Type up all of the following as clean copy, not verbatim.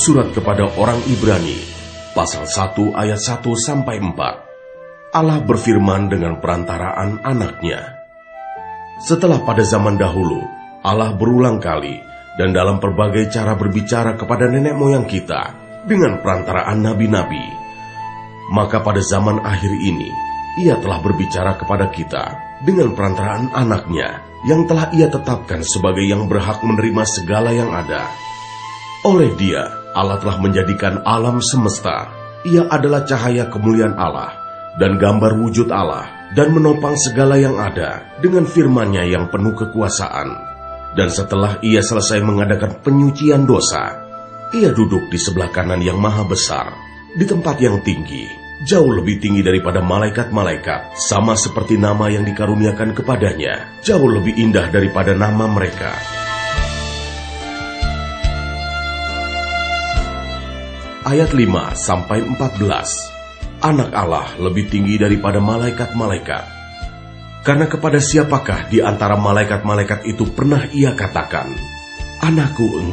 Surat kepada orang Ibrani, pasal 1 ayat 1-4. Allah berfirman dengan perantaraan anaknya. Setelah pada zaman dahulu, Allah berulang kali dan dalam berbagai cara berbicara kepada nenek moyang kita dengan perantaraan nabi-nabi. Maka pada zaman akhir ini, Ia telah berbicara kepada kita dengan perantaraan anaknya yang telah Ia tetapkan sebagai yang berhak menerima segala yang ada. Oleh Dia, Allah telah menjadikan alam semesta. Ia adalah cahaya kemuliaan Allah dan gambar wujud Allah, dan menopang segala yang ada dengan firman-Nya yang penuh kekuasaan. Dan setelah Ia selesai mengadakan penyucian dosa, Ia duduk di sebelah kanan yang maha besar, di tempat yang tinggi, jauh lebih tinggi daripada malaikat-malaikat, sama seperti nama yang dikaruniakan kepadanya, jauh lebih indah daripada nama mereka. Ayat 5-14. Anak Allah lebih tinggi daripada malaikat-malaikat. Karena kepada siapakah di antara malaikat-malaikat itu pernah Ia katakan, "Anakku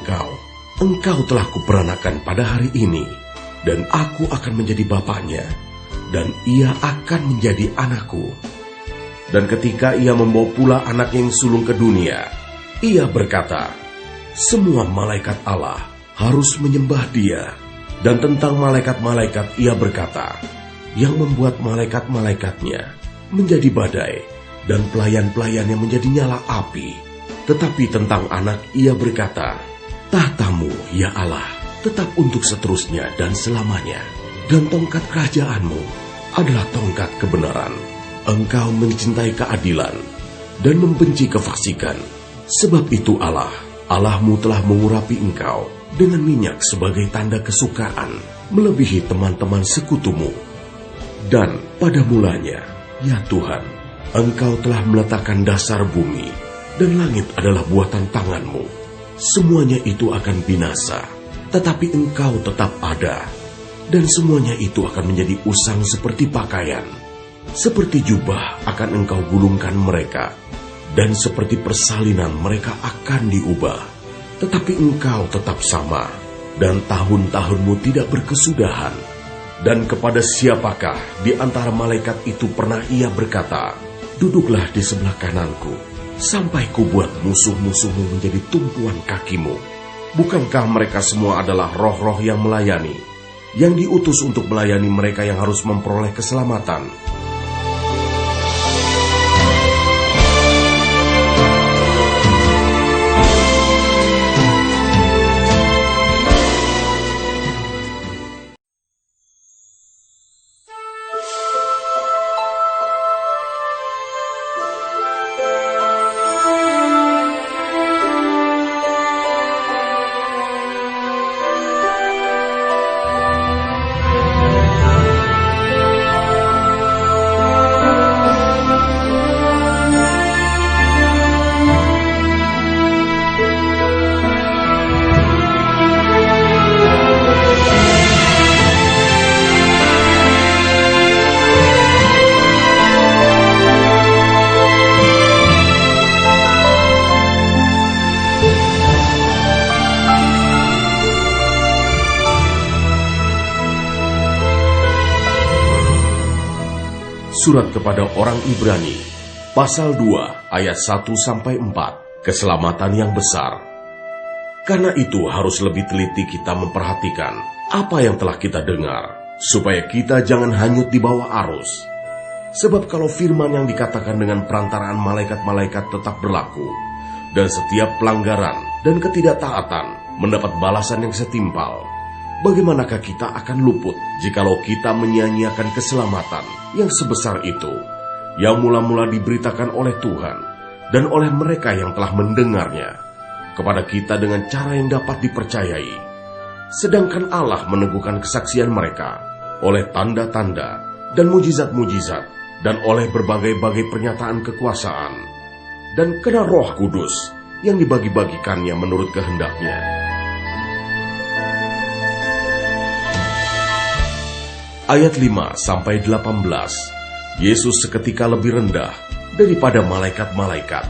engkau telah kuperanakan pada hari ini, dan aku akan menjadi bapaknya, dan ia akan menjadi anakku." Dan ketika Ia membawa pula anaknya yang sulung ke dunia, Ia berkata, "Semua malaikat Allah harus menyembah Dia." Dan tentang malaikat-malaikat Ia berkata, "Yang membuat malaikat-malaikatnya menjadi badai, dan pelayan-pelayannya menjadi nyala api." Tetapi tentang anak Ia berkata, "Tahtamu, ya Allah, tetap untuk seterusnya dan selamanya, dan tongkat kerajaanmu adalah tongkat kebenaran. Engkau mencintai keadilan dan membenci kefasikan. Sebab itu Allahmu telah mengurapi engkau dengan minyak sebagai tanda kesukaan, melebihi teman-teman sekutumu. Dan pada mulanya, ya Tuhan, Engkau telah meletakkan dasar bumi, dan langit adalah buatan tanganmu. Semuanya itu akan binasa, tetapi Engkau tetap ada, dan semuanya itu akan menjadi usang seperti pakaian. Seperti jubah akan Engkau gulungkan mereka, dan seperti persalinan mereka akan diubah. Tetapi Engkau tetap sama, dan tahun-tahunmu tidak berkesudahan. Dan kepada siapakah di antara malaikat itu pernah Ia berkata, 'Duduklah di sebelah kananku, sampai kubuat musuh-musuhmu menjadi tumpuan kakimu'? Bukankah mereka semua adalah roh-roh yang melayani, yang diutus untuk melayani mereka yang harus memperoleh keselamatan?" Surat kepada orang Ibrani, pasal 2 ayat 1-4. Keselamatan yang besar. Karena itu harus lebih teliti kita memperhatikan apa yang telah kita dengar, supaya kita jangan hanyut di bawah arus. Sebab kalau firman yang dikatakan dengan perantaraan malaikat-malaikat tetap berlaku, dan setiap pelanggaran dan ketidaktaatan mendapat balasan yang setimpal, bagaimanakah kita akan luput jikalau kita menyia-nyiakan keselamatan yang sebesar itu, yang mula-mula diberitakan oleh Tuhan dan oleh mereka yang telah mendengarnya kepada kita dengan cara yang dapat dipercayai, sedangkan Allah meneguhkan kesaksian mereka oleh tanda-tanda dan mujizat-mujizat, dan oleh berbagai-bagai pernyataan kekuasaan, dan kena Roh Kudus yang dibagi-bagikannya menurut kehendaknya. Ayat 5-18. Yesus seketika lebih rendah daripada malaikat-malaikat.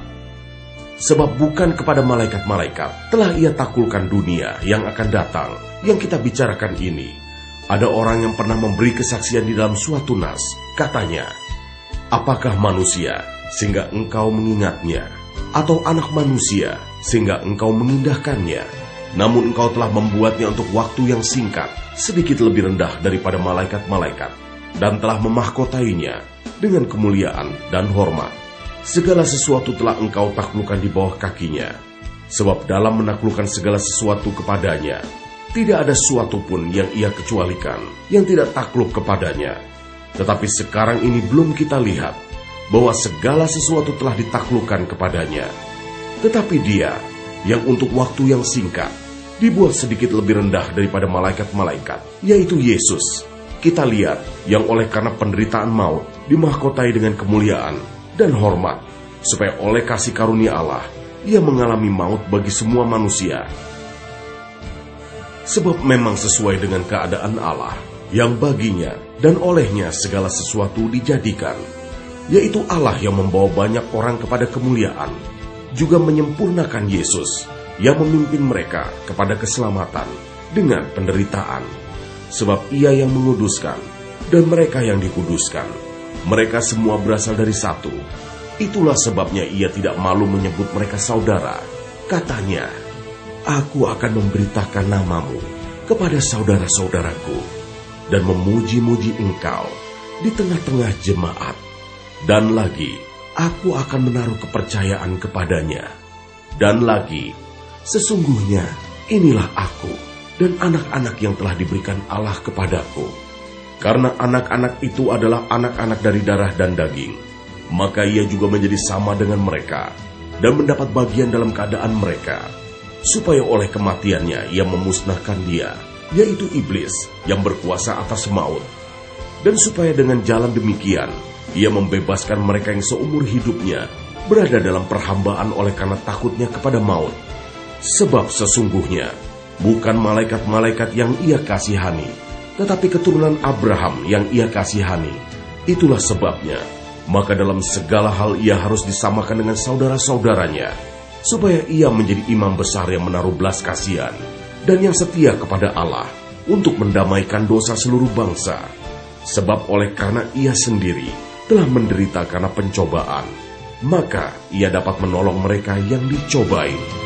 Sebab bukan kepada malaikat-malaikat telah ia taklukkan dunia yang akan datang. Yang kita bicarakan ini, ada orang yang pernah memberi kesaksian di dalam suatu nas. Katanya, apakah manusia sehingga engkau mengingatnya? Atau anak manusia sehingga engkau mengindahkannya? Namun engkau telah membuatnya untuk waktu yang singkat, sedikit lebih rendah daripada malaikat-malaikat, dan telah memahkotainya dengan kemuliaan dan hormat. Segala sesuatu telah engkau taklukkan di bawah kakinya. Sebab dalam menaklukkan segala sesuatu kepadanya, tidak ada sesuatu pun yang ia kecualikan, yang tidak takluk kepadanya. Tetapi sekarang ini belum kita lihat bahwa segala sesuatu telah ditaklukkan kepadanya. Tetapi dia, yang untuk waktu yang singkat, dibuat sedikit lebih rendah daripada malaikat-malaikat, yaitu Yesus. Kita lihat, yang oleh karena penderitaan maut, dimahkotai dengan kemuliaan dan hormat, supaya oleh kasih karunia Allah, ia mengalami maut bagi semua manusia. Sebab memang sesuai dengan keadaan Allah, yang baginya dan olehnya segala sesuatu dijadikan, yaitu Allah yang membawa banyak orang kepada kemuliaan, juga menyempurnakan Yesus, yang memimpin mereka kepada keselamatan dengan penderitaan. Sebab ia yang menguduskan, dan mereka yang dikuduskan, mereka semua berasal dari satu. Itulah sebabnya ia tidak malu menyebut mereka saudara. Katanya, aku akan memberitakan namamu kepada saudara-saudaraku, dan memuji-muji engkau di tengah-tengah jemaat. Dan lagi, aku akan menaruh kepercayaan kepadanya. Dan lagi, sesungguhnya inilah aku dan anak-anak yang telah diberikan Allah kepadaku. Karena anak-anak itu adalah anak-anak dari darah dan daging, maka ia juga menjadi sama dengan mereka dan mendapat bagian dalam keadaan mereka, supaya oleh kematiannya ia memusnahkan dia, yaitu iblis yang berkuasa atas maut, dan supaya dengan jalan demikian ia membebaskan mereka yang seumur hidupnya berada dalam perhambaan oleh karena takutnya kepada maut. Sebab sesungguhnya bukan malaikat-malaikat yang ia kasihani, tetapi keturunan Abraham yang ia kasihani. Itulah sebabnya, maka dalam segala hal ia harus disamakan dengan saudara-saudaranya, supaya ia menjadi imam besar yang menaruh belas kasihan, dan yang setia kepada Allah, untuk mendamaikan dosa seluruh bangsa. Sebab oleh karena ia sendiri telah menderita karena pencobaan, maka ia dapat menolong mereka yang dicobai.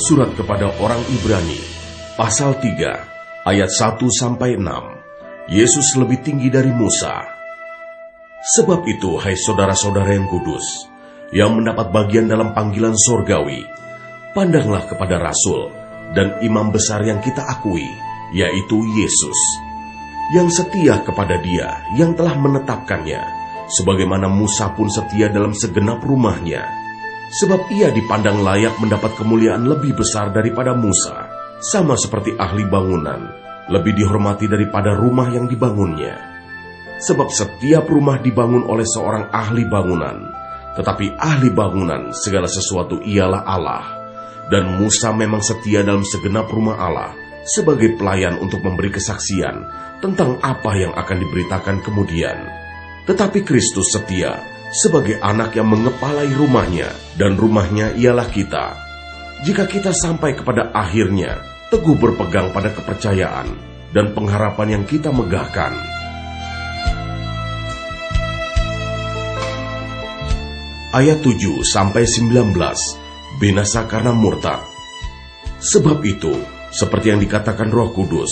Surat kepada orang Ibrani, pasal 3, ayat 1-6. Yesus lebih tinggi dari Musa. Sebab itu, hai saudara-saudara yang kudus, yang mendapat bagian dalam panggilan sorgawi, pandanglah kepada Rasul dan imam besar yang kita akui, yaitu Yesus, yang setia kepada Dia yang telah menetapkannya, sebagaimana Musa pun setia dalam segenap rumahnya. Sebab ia dipandang layak mendapat kemuliaan lebih besar daripada Musa, sama seperti ahli bangunan, lebih dihormati daripada rumah yang dibangunnya. Sebab setiap rumah dibangun oleh seorang ahli bangunan, tetapi ahli bangunan segala sesuatu ialah Allah. Dan Musa memang setia dalam segenap rumah Allah, sebagai pelayan untuk memberi kesaksian tentang apa yang akan diberitakan kemudian. Tetapi Kristus setia sebagai anak yang mengepalai rumahnya, dan rumahnya ialah kita. Jika kita sampai kepada akhirnya, teguh berpegang pada kepercayaan dan pengharapan yang kita megahkan. Ayat 7-19 binasa karena murtad. Sebab itu, seperti yang dikatakan Roh Kudus,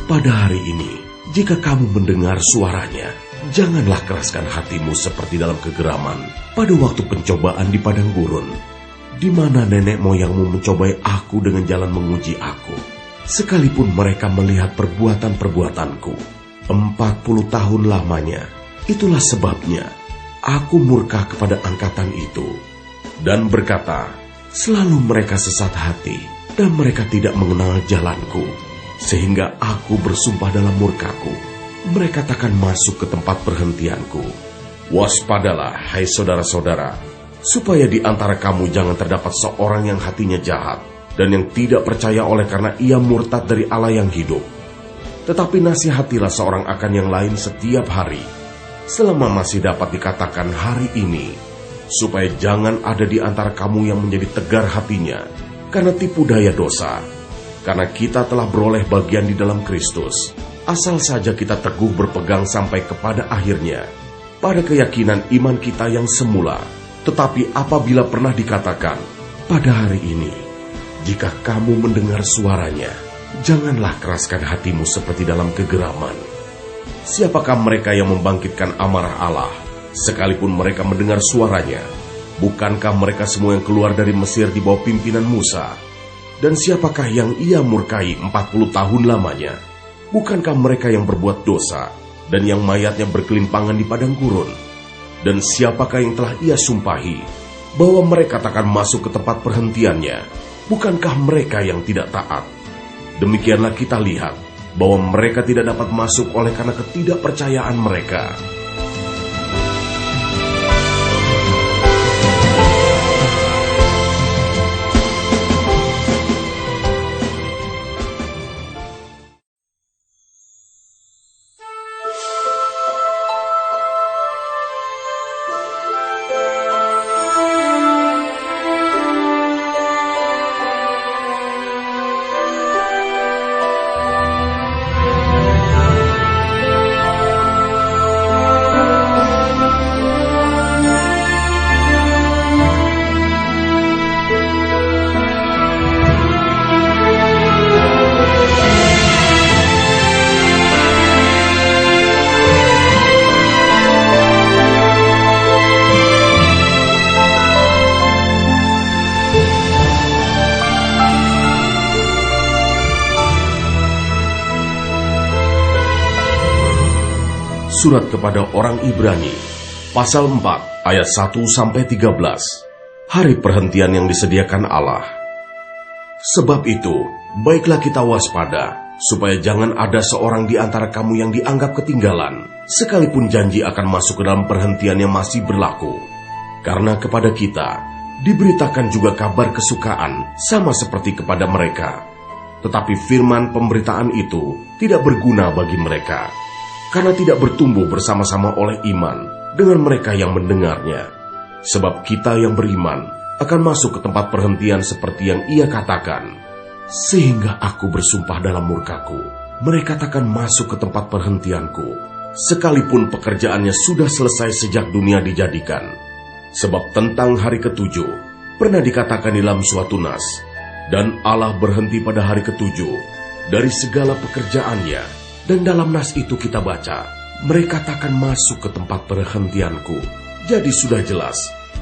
pada hari ini, jika kamu mendengar suaranya, janganlah keraskan hatimu seperti dalam kegeraman pada waktu pencobaan di padang gurun, di mana nenek moyangmu mencobai aku dengan jalan menguji aku, sekalipun mereka melihat perbuatan-perbuatanku 40 tahun lamanya. Itulah sebabnya aku murka kepada angkatan itu dan berkata, selalu mereka sesat hati dan mereka tidak mengenal jalanku, sehingga aku bersumpah dalam murkaku, mereka takkan masuk ke tempat perhentianku. Waspadalah, hai saudara-saudara, supaya di antara kamu jangan terdapat seorang yang hatinya jahat dan yang tidak percaya oleh karena ia murtad dari Allah yang hidup. Tetapi nasihatilah seorang akan yang lain setiap hari, selama masih dapat dikatakan hari ini, supaya jangan ada di antara kamu yang menjadi tegar hatinya karena tipu daya dosa. Karena kita telah beroleh bagian di dalam Kristus, asal saja kita teguh berpegang sampai kepada akhirnya, pada keyakinan iman kita yang semula. Tetapi apabila pernah dikatakan, pada hari ini, jika kamu mendengar suaranya, janganlah keraskan hatimu seperti dalam kegeraman. Siapakah mereka yang membangkitkan amarah Allah, sekalipun mereka mendengar suaranya? Bukankah mereka semua yang keluar dari Mesir di bawah pimpinan Musa? Dan siapakah yang ia murkai 40 tahun lamanya? Bukankah mereka yang berbuat dosa dan yang mayatnya berkelimpangan di padang gurun? Dan siapakah yang telah ia sumpahi bahwa mereka takkan masuk ke tempat perhentiannya? Bukankah mereka yang tidak taat? Demikianlah kita lihat bahwa mereka tidak dapat masuk oleh karena ketidakpercayaan mereka. Surat kepada orang Ibrani, pasal 4, ayat 1-13. Hari perhentian yang disediakan Allah. Sebab itu, baiklah kita waspada, supaya jangan ada seorang di antara kamu yang dianggap ketinggalan, sekalipun janji akan masuk ke dalam perhentian yang masih berlaku. Karena kepada kita, diberitakan juga kabar kesukaan, sama seperti kepada mereka. Tetapi firman pemberitaan itu tidak berguna bagi mereka, karena tidak bertumbuh bersama-sama oleh iman dengan mereka yang mendengarnya. Sebab kita yang beriman akan masuk ke tempat perhentian seperti yang ia katakan. Sehingga aku bersumpah dalam murkaku, mereka takkan masuk ke tempat perhentianku, sekalipun pekerjaannya sudah selesai sejak dunia dijadikan. Sebab tentang hari ketujuh, pernah dikatakan dalam suatu nas, dan Allah berhenti pada hari ketujuh dari segala pekerjaannya. Dan dalam nas itu kita baca, mereka takkan masuk ke tempat perhentianku. Jadi sudah jelas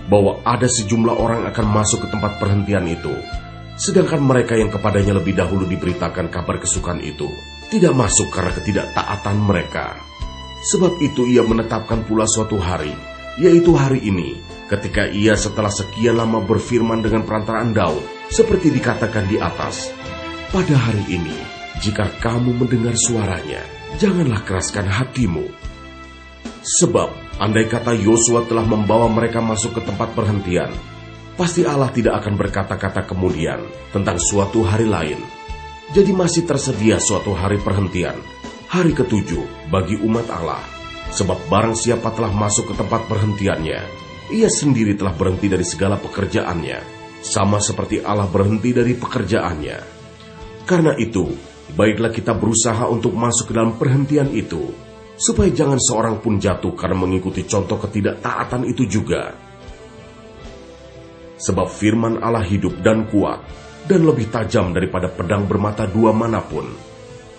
bahwa ada sejumlah orang akan masuk ke tempat perhentian itu, sedangkan mereka yang kepadanya lebih dahulu diberitakan kabar kesukaan itu tidak masuk karena ketidaktaatan mereka. Sebab itu ia menetapkan pula suatu hari, yaitu hari ini, ketika ia setelah sekian lama berfirman dengan perantaraan Daud, seperti dikatakan di atas, pada hari ini, jika kamu mendengar suaranya, janganlah keraskan hatimu. Sebab, andai kata Yosua telah membawa mereka masuk ke tempat perhentian, pasti Allah tidak akan berkata-kata kemudian tentang suatu hari lain. Jadi masih tersedia suatu hari perhentian, hari ketujuh bagi umat Allah. Sebab barang siapa telah masuk ke tempat perhentiannya, ia sendiri telah berhenti dari segala pekerjaannya, sama seperti Allah berhenti dari pekerjaannya. Karena itu, baiklah kita berusaha untuk masuk ke dalam perhentian itu, supaya jangan seorang pun jatuh karena mengikuti contoh ketidaktaatan itu juga. sebab firman Allah hidup dan kuat, dan lebih tajam daripada pedang bermata dua manapun.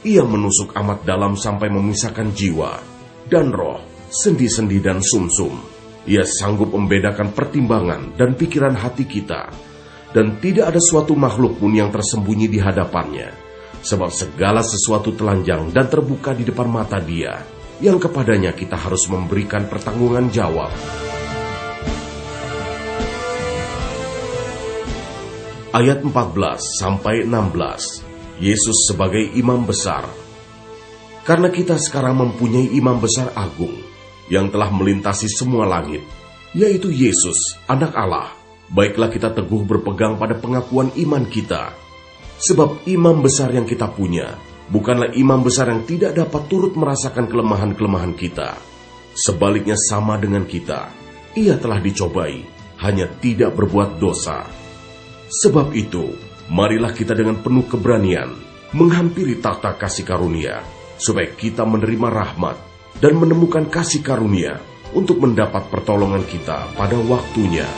Ia menusuk amat dalam sampai memisahkan jiwa dan roh, sendi-sendi dan sumsum. Ia sanggup membedakan pertimbangan dan pikiran hati kita, dan tidak ada suatu makhluk pun yang tersembunyi di hadapannya, sebab segala sesuatu telanjang dan terbuka di depan mata Dia, yang kepadanya kita harus memberikan pertanggungan jawab. Ayat 14-16, Yesus sebagai imam besar. Karena kita sekarang mempunyai imam besar agung, yang telah melintasi semua langit, yaitu Yesus, Anak Allah, baiklah kita teguh berpegang pada pengakuan iman kita. Sebab imam besar yang kita punya, bukanlah imam besar yang tidak dapat turut merasakan kelemahan-kelemahan kita. Sebaliknya sama dengan kita, ia telah dicobai, hanya tidak berbuat dosa. Sebab itu, marilah kita dengan penuh keberanian menghampiri takhta kasih karunia, supaya kita menerima rahmat dan menemukan kasih karunia untuk mendapat pertolongan kita pada waktunya.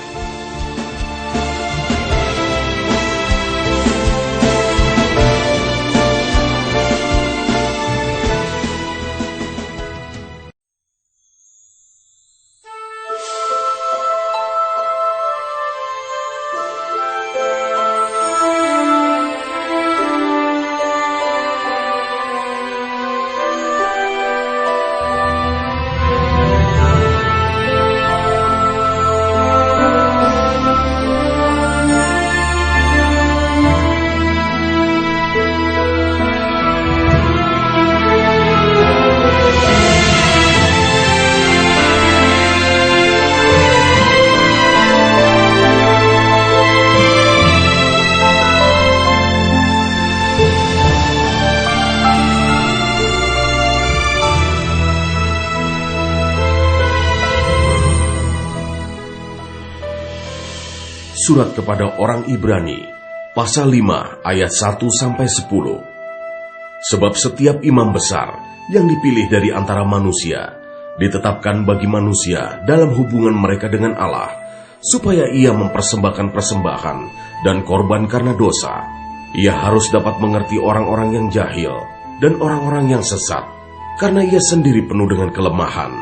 Surat kepada orang Ibrani, pasal 5 ayat 1-10. Sebab setiap imam besar yang dipilih dari antara manusia, ditetapkan bagi manusia dalam hubungan mereka dengan Allah, supaya ia mempersembahkan persembahan dan korban karena dosa. Ia harus dapat mengerti orang-orang yang jahil dan orang-orang yang sesat, karena ia sendiri penuh dengan kelemahan,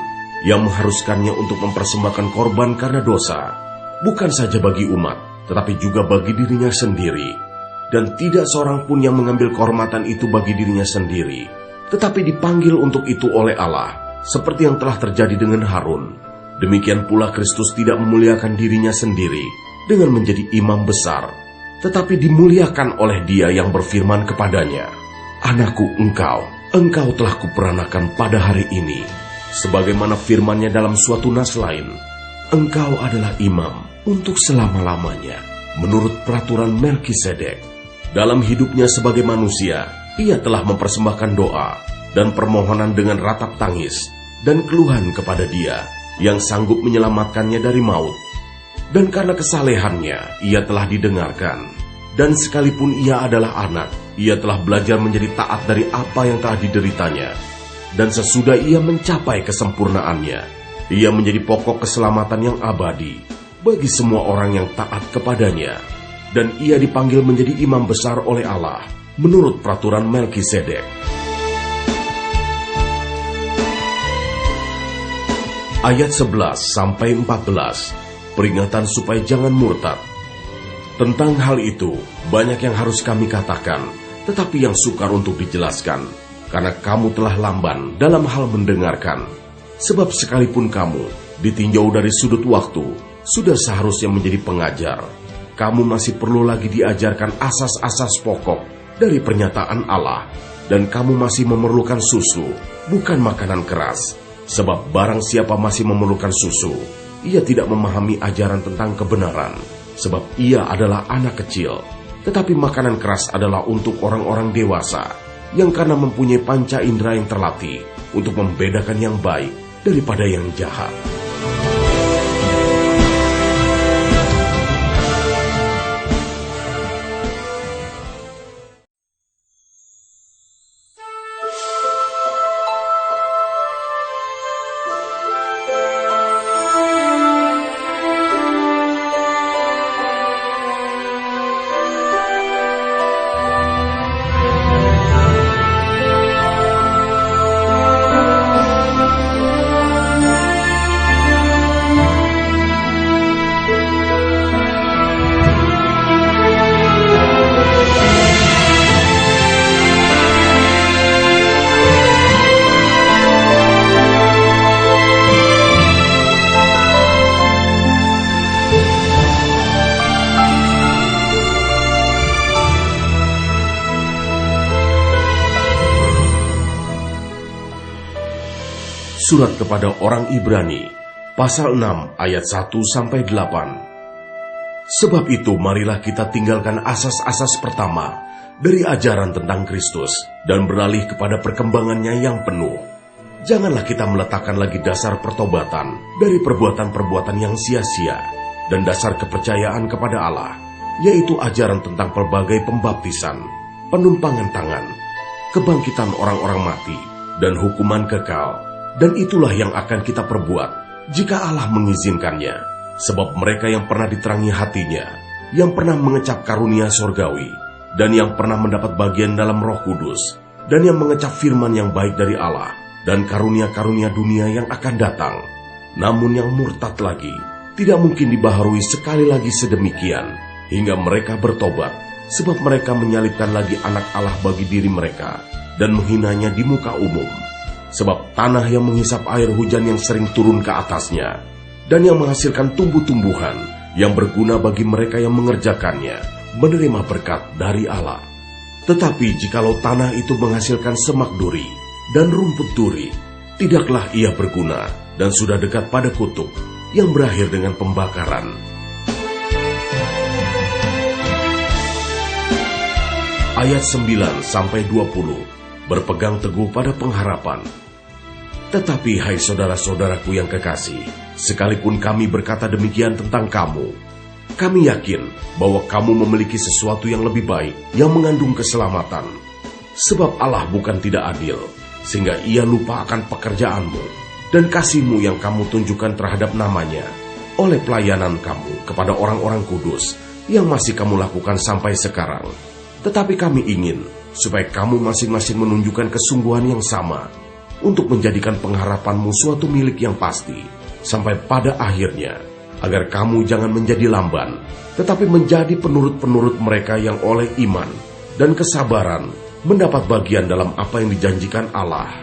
yang mengharuskannya untuk mempersembahkan korban karena dosa, bukan saja bagi umat, tetapi juga bagi dirinya sendiri. Dan tidak seorang pun yang mengambil kehormatan itu bagi dirinya sendiri, tetapi dipanggil untuk itu oleh Allah, seperti yang telah terjadi dengan Harun. Demikian pula Kristus tidak memuliakan dirinya sendiri dengan menjadi imam besar, tetapi dimuliakan oleh Dia yang berfirman kepadanya, "Anakku, engkau telah kuperanakan pada hari ini." Sebagaimana firman-Nya dalam suatu nas lain, "Engkau adalah imam untuk selama-lamanya, menurut peraturan Melkisedek." Dalam hidupnya sebagai manusia, ia telah mempersembahkan doa dan permohonan dengan ratap tangis dan keluhan kepada Dia yang sanggup menyelamatkannya dari maut. Dan karena kesalehannya, ia telah didengarkan. Dan sekalipun ia adalah anak, ia telah belajar menjadi taat dari apa yang telah dideritanya. Dan sesudah ia mencapai kesempurnaannya, ia menjadi pokok keselamatan yang abadi bagi semua orang yang taat kepadanya. Dan ia dipanggil menjadi imam besar oleh Allah menurut peraturan Melkisedek. Ayat 11-14, peringatan supaya jangan murtad. Tentang hal itu, banyak yang harus kami katakan, tetapi yang sukar untuk dijelaskan, karena kamu telah lamban dalam hal mendengarkan. Sebab sekalipun kamu ditinjau dari sudut waktu, sudah seharusnya menjadi pengajar. Kamu masih perlu lagi diajarkan asas-asas pokok dari pernyataan Allah, dan kamu masih memerlukan susu, bukan makanan keras. Sebab barang siapa masih memerlukan susu, ia tidak memahami ajaran tentang kebenaran, sebab ia adalah anak kecil. Tetapi makanan keras adalah untuk orang-orang dewasa, yang karena mempunyai panca indera yang terlatih untuk membedakan yang baik daripada yang jahat. Surat kepada orang Ibrani, pasal 6 ayat 1-8. Sebab itu marilah kita tinggalkan asas-asas pertama dari ajaran tentang Kristus dan beralih kepada perkembangannya yang penuh. Janganlah kita meletakkan lagi dasar pertobatan dari perbuatan-perbuatan yang sia-sia dan dasar kepercayaan kepada Allah, yaitu ajaran tentang pelbagai pembaptisan, penumpangan tangan, kebangkitan orang-orang mati, dan hukuman kekal. Dan itulah yang akan kita perbuat jika Allah mengizinkannya. Sebab mereka yang pernah diterangi hatinya, yang pernah mengecap karunia sorgawi, dan yang pernah mendapat bagian dalam Roh Kudus, dan yang mengecap firman yang baik dari Allah, dan karunia-karunia dunia yang akan datang, namun yang murtad lagi, tidak mungkin dibaharui sekali lagi sedemikian, hingga mereka bertobat, sebab mereka menyalibkan lagi anak Allah bagi diri mereka, dan menghinanya di muka umum. Sebab tanah yang menghisap air hujan yang sering turun ke atasnya, dan yang menghasilkan tumbuh-tumbuhan yang berguna bagi mereka yang mengerjakannya, menerima berkat dari Allah. Tetapi jikalau tanah itu menghasilkan semak duri dan rumput duri, tidaklah ia berguna dan sudah dekat pada kutuk yang berakhir dengan pembakaran. Ayat 9-20 berpegang teguh pada pengharapan. Tetapi hai saudara-saudaraku yang kekasih, sekalipun kami berkata demikian tentang kamu, kami yakin bahwa kamu memiliki sesuatu yang lebih baik yang mengandung keselamatan. Sebab Allah bukan tidak adil, sehingga ia lupa akan pekerjaanmu dan kasihmu yang kamu tunjukkan terhadap namanya oleh pelayanan kamu kepada orang-orang kudus yang masih kamu lakukan sampai sekarang. Tetapi kami ingin supaya kamu masing-masing menunjukkan kesungguhan yang sama untuk menjadikan pengharapanmu suatu milik yang pasti sampai pada akhirnya, agar kamu jangan menjadi lamban, tetapi menjadi penurut-penurut mereka yang oleh iman dan kesabaran mendapat bagian dalam apa yang dijanjikan Allah.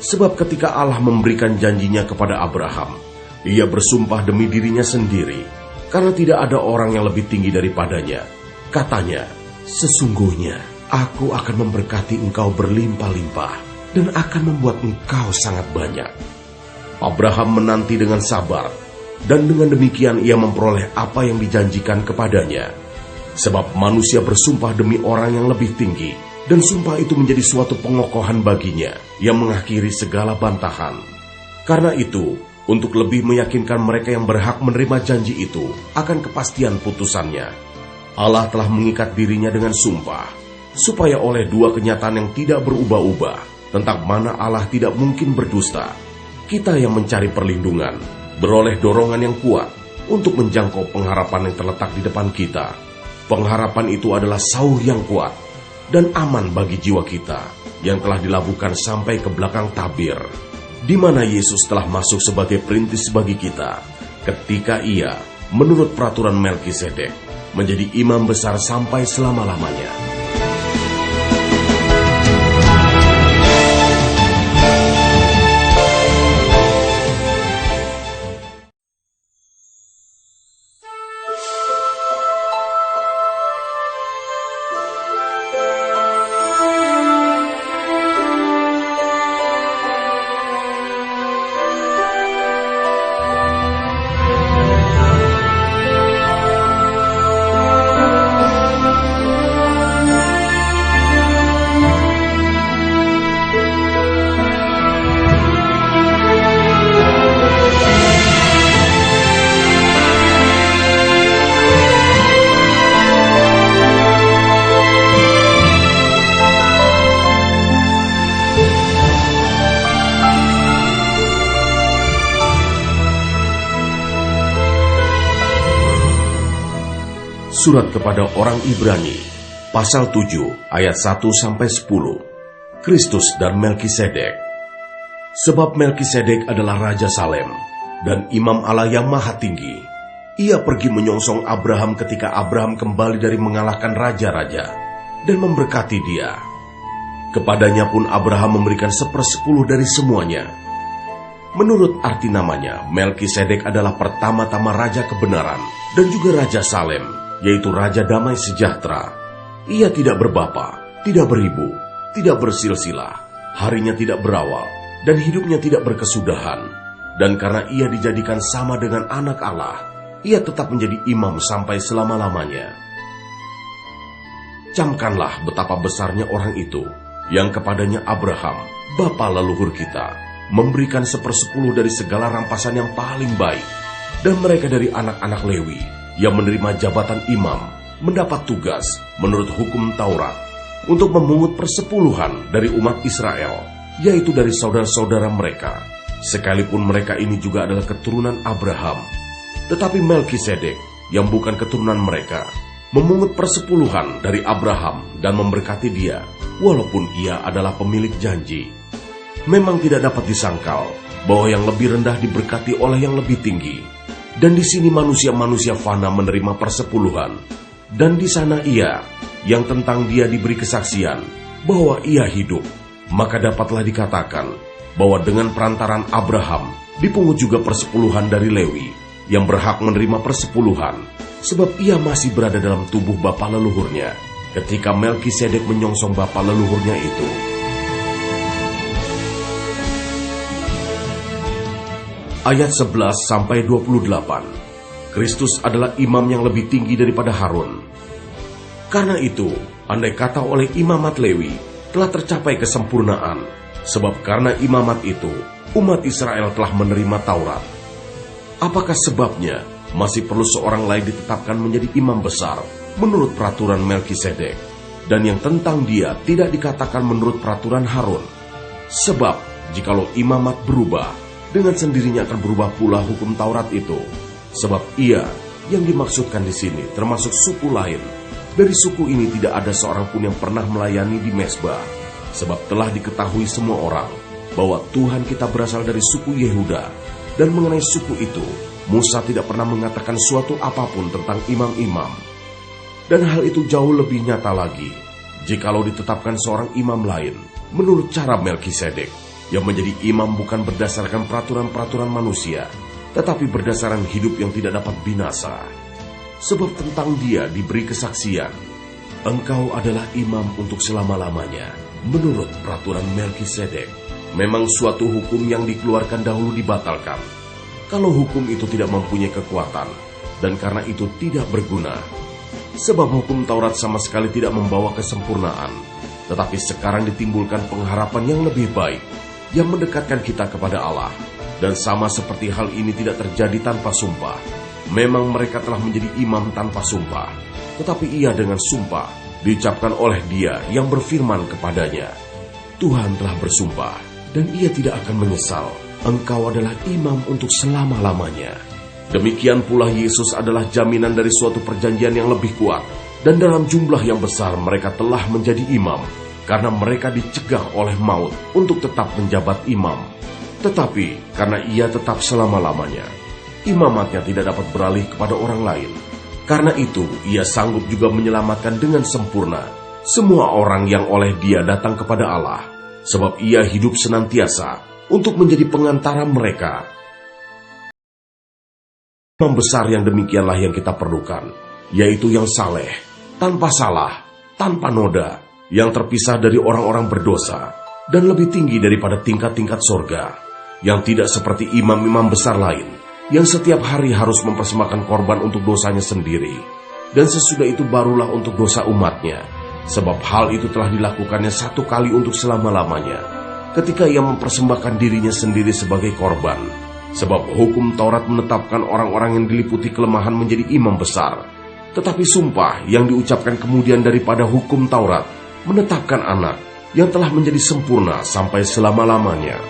Sebab ketika Allah memberikan janjinya kepada Abraham, ia bersumpah demi dirinya sendiri, karena tidak ada orang yang lebih tinggi daripadanya. Katanya, sesungguhnya Aku akan memberkati engkau berlimpah-limpah dan akan membuat engkau sangat banyak. Abraham menanti dengan sabar, dan dengan demikian ia memperoleh apa yang dijanjikan kepadanya. Sebab manusia bersumpah demi orang yang lebih tinggi, dan sumpah itu menjadi suatu pengokohan baginya yang mengakhiri segala bantahan. Karena itu, untuk lebih meyakinkan mereka yang berhak menerima janji itu akan kepastian putusannya, Allah telah mengikat dirinya dengan sumpah, supaya oleh dua kenyataan yang tidak berubah-ubah tentang mana Allah tidak mungkin berdusta, kita yang mencari perlindungan beroleh dorongan yang kuat untuk menjangkau pengharapan yang terletak di depan kita. Pengharapan itu adalah sauh yang kuat dan aman bagi jiwa kita yang telah dilabuhkan sampai ke belakang tabir, di mana Yesus telah masuk sebagai perintis bagi kita ketika ia, menurut peraturan Melkisedek, menjadi imam besar sampai selama-lamanya. Surat kepada orang Ibrani, pasal 7, ayat 1-10. Kristus dan Melkisedek. Sebab Melkisedek adalah Raja Salem dan Imam Allah yang Maha Tinggi. Ia pergi menyongsong Abraham ketika Abraham kembali dari mengalahkan raja-raja dan memberkati dia. Kepadanya pun Abraham memberikan 1/10 dari semuanya. Menurut arti namanya, Melkisedek adalah pertama-tama Raja Kebenaran dan juga Raja Salem, yaitu Raja Damai Sejahtera. Ia tidak berbapa, tidak beribu, tidak bersilsilah, harinya tidak berawal, dan hidupnya tidak berkesudahan. Dan karena ia dijadikan sama dengan anak Allah, ia tetap menjadi imam sampai selama-lamanya. Camkanlah betapa besarnya orang itu, yang kepadanya Abraham, bapa leluhur kita, memberikan 1/10 dari segala rampasan yang paling baik. Dan mereka dari anak-anak Lewi, yang menerima jabatan imam, mendapat tugas menurut hukum Taurat, untuk memungut 10% dari umat Israel, yaitu dari saudara-saudara mereka, sekalipun mereka ini juga adalah keturunan Abraham. Tetapi Melkisedek, yang bukan keturunan mereka, memungut 10% dari Abraham dan memberkati dia, walaupun ia adalah pemilik janji. Memang tidak dapat disangkal bahwa yang lebih rendah diberkati oleh yang lebih tinggi. Dan di sini manusia-manusia fana menerima 10%, dan di sana ia, yang tentang dia diberi kesaksian bahwa ia hidup, maka dapatlah dikatakan bahwa dengan perantaran Abraham dipungut juga 10% dari Lewi, yang berhak menerima 10%, sebab ia masih berada dalam tubuh bapa leluhurnya ketika Melkisedek menyongsong bapa leluhurnya itu. Ayat 11-28. Kristus adalah imam yang lebih tinggi daripada Harun. Karena itu, andai kata oleh imamat Lewi telah tercapai kesempurnaan, sebab karena imamat itu umat Israel telah menerima Taurat. Apakah sebabnya masih perlu seorang lain ditetapkan menjadi imam besar menurut peraturan Melkisedek, dan yang tentang dia tidak dikatakan menurut peraturan Harun? Sebab jikalau imamat berubah, dengan sendirinya akan berubah pula hukum Taurat itu. Sebab ia yang dimaksudkan di sini termasuk suku lain. Dari suku ini tidak ada seorang pun yang pernah melayani di mezbah, sebab telah diketahui semua orang bahwa Tuhan kita berasal dari suku Yehuda. Dan mengenai suku itu, Musa tidak pernah mengatakan suatu apapun tentang imam-imam. Dan hal itu jauh lebih nyata lagi jikalau ditetapkan seorang imam lain menurut cara Melkisedek, yang menjadi imam bukan berdasarkan peraturan-peraturan manusia, tetapi berdasarkan hidup yang tidak dapat binasa. Sebab tentang dia diberi kesaksian, engkau adalah imam untuk selama-lamanya, menurut peraturan Melkisedek. Memang suatu hukum yang dikeluarkan dahulu dibatalkan, kalau hukum itu tidak mempunyai kekuatan, dan karena itu tidak berguna. Sebab hukum Taurat sama sekali tidak membawa kesempurnaan, tetapi sekarang ditimbulkan pengharapan yang lebih baik, yang mendekatkan kita kepada Allah. Dan sama seperti hal ini tidak terjadi tanpa sumpah. Memang mereka telah menjadi imam tanpa sumpah, tetapi ia dengan sumpah diucapkan oleh Dia yang berfirman kepadanya, Tuhan telah bersumpah, dan ia tidak akan menyesal, engkau adalah imam untuk selama-lamanya. Demikian pula Yesus adalah jaminan dari suatu perjanjian yang lebih kuat, dan dalam jumlah yang besar mereka telah menjadi imam, karena mereka dicegah oleh maut untuk tetap menjabat imam. Tetapi karena ia tetap selama-lamanya, imamatnya tidak dapat beralih kepada orang lain. Karena itu ia sanggup juga menyelamatkan dengan sempurna semua orang yang oleh dia datang kepada Allah, sebab ia hidup senantiasa untuk menjadi pengantara mereka. Imam besar yang demikianlah yang kita perlukan, yaitu yang saleh, tanpa salah, tanpa noda, yang terpisah dari orang-orang berdosa, dan lebih tinggi daripada tingkat-tingkat sorga, yang tidak seperti imam-imam besar lain, yang setiap hari harus mempersembahkan korban untuk dosanya sendiri, dan sesudah itu barulah untuk dosa umatnya, sebab hal itu telah dilakukannya satu kali untuk selama-lamanya, ketika ia mempersembahkan dirinya sendiri sebagai korban. Sebab hukum Taurat menetapkan orang-orang yang diliputi kelemahan menjadi imam besar, tetapi sumpah yang diucapkan kemudian daripada hukum Taurat menetapkan anak yang telah menjadi sempurna sampai selama-lamanya.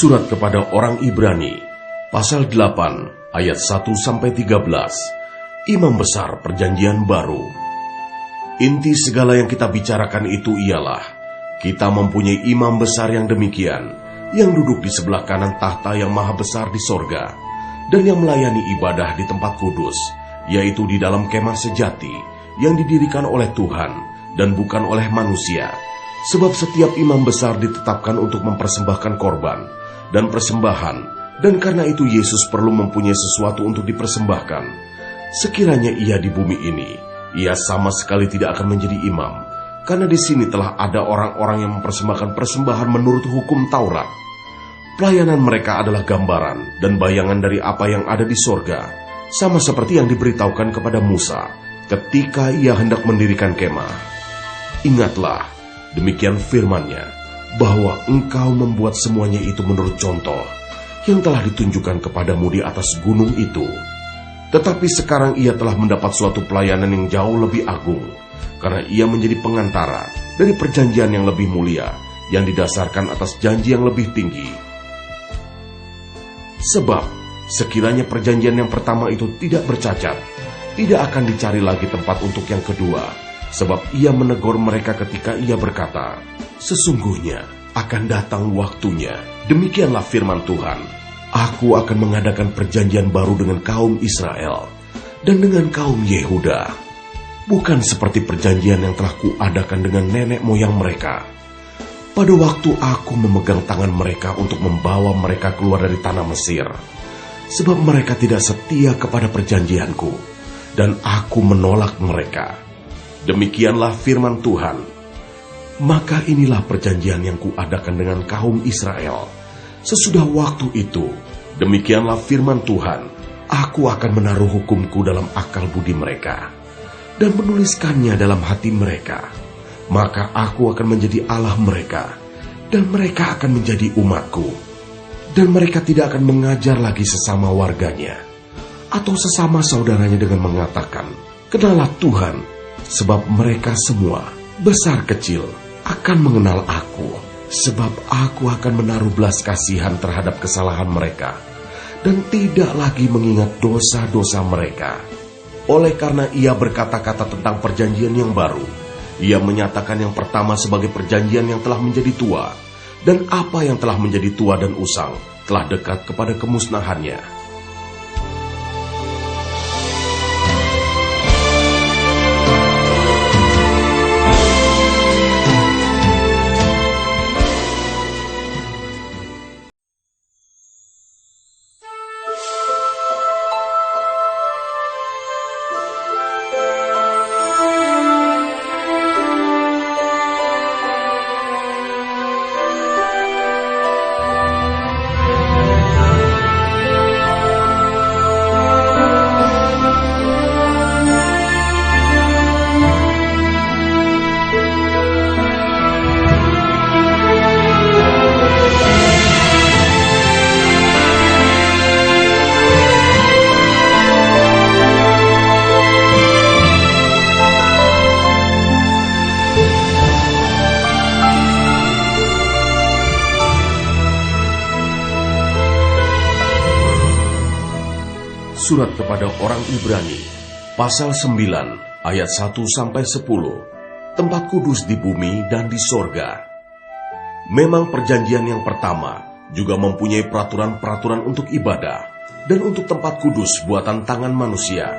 Surat kepada orang Ibrani, pasal 8, ayat 1-13. Imam besar perjanjian baru. Inti segala yang kita bicarakan itu ialah, kita mempunyai imam besar yang demikian, yang duduk di sebelah kanan tahta yang maha besar di sorga, dan yang melayani ibadah di tempat kudus, yaitu di dalam kemah sejati, yang didirikan oleh Tuhan, dan bukan oleh manusia. Sebab setiap imam besar ditetapkan untuk mempersembahkan korban dan persembahan, dan karena itu Yesus perlu mempunyai sesuatu untuk dipersembahkan. Sekiranya ia di bumi ini, ia sama sekali tidak akan menjadi imam, karena di sini telah ada orang-orang yang mempersembahkan persembahan menurut hukum Taurat. Pelayanan mereka adalah gambaran dan bayangan dari apa yang ada di sorga, sama seperti yang diberitahukan kepada Musa ketika ia hendak mendirikan kemah. Ingatlah, demikian firman-Nya, bahwa engkau membuat semuanya itu menurut contoh yang telah ditunjukkan kepadamu di atas gunung itu. Tetapi sekarang ia telah mendapat suatu pelayanan yang jauh lebih agung, karena ia menjadi pengantara dari perjanjian yang lebih mulia, yang didasarkan atas janji yang lebih tinggi. Sebab, sekiranya perjanjian yang pertama itu tidak bercacat, tidak akan dicari lagi tempat untuk yang kedua, sebab ia menegur mereka ketika ia berkata, sesungguhnya akan datang waktunya, demikianlah firman Tuhan, aku akan mengadakan perjanjian baru dengan kaum Israel dan dengan kaum Yehuda, bukan seperti perjanjian yang telah kuadakan dengan nenek moyang mereka. Pada waktu aku memegang tangan mereka untuk membawa mereka keluar dari tanah Mesir, sebab mereka tidak setia kepada perjanjianku, dan aku menolak mereka. Demikianlah firman Tuhan. Maka inilah perjanjian yang kuadakan dengan kaum Israel. Sesudah waktu itu, demikianlah firman Tuhan, aku akan menaruh hukumku dalam akal budi mereka, dan menuliskannya dalam hati mereka. Maka aku akan menjadi Allah mereka, dan mereka akan menjadi umatku. Dan mereka tidak akan mengajar lagi sesama warganya, atau sesama saudaranya dengan mengatakan, kenalah Tuhan, sebab mereka semua, besar kecil, akan mengenal aku, sebab aku akan menaruh belas kasihan terhadap kesalahan mereka, dan tidak lagi mengingat dosa-dosa mereka. Oleh karena ia berkata-kata tentang perjanjian yang baru, ia menyatakan yang pertama sebagai perjanjian yang telah menjadi tua, dan apa yang telah menjadi tua dan usang telah dekat kepada kemusnahannya. Surat kepada orang Ibrani, pasal 9, ayat 1-10. Tempat kudus di bumi dan di sorga. Memang perjanjian yang pertama juga mempunyai peraturan-peraturan untuk ibadah dan untuk tempat kudus buatan tangan manusia.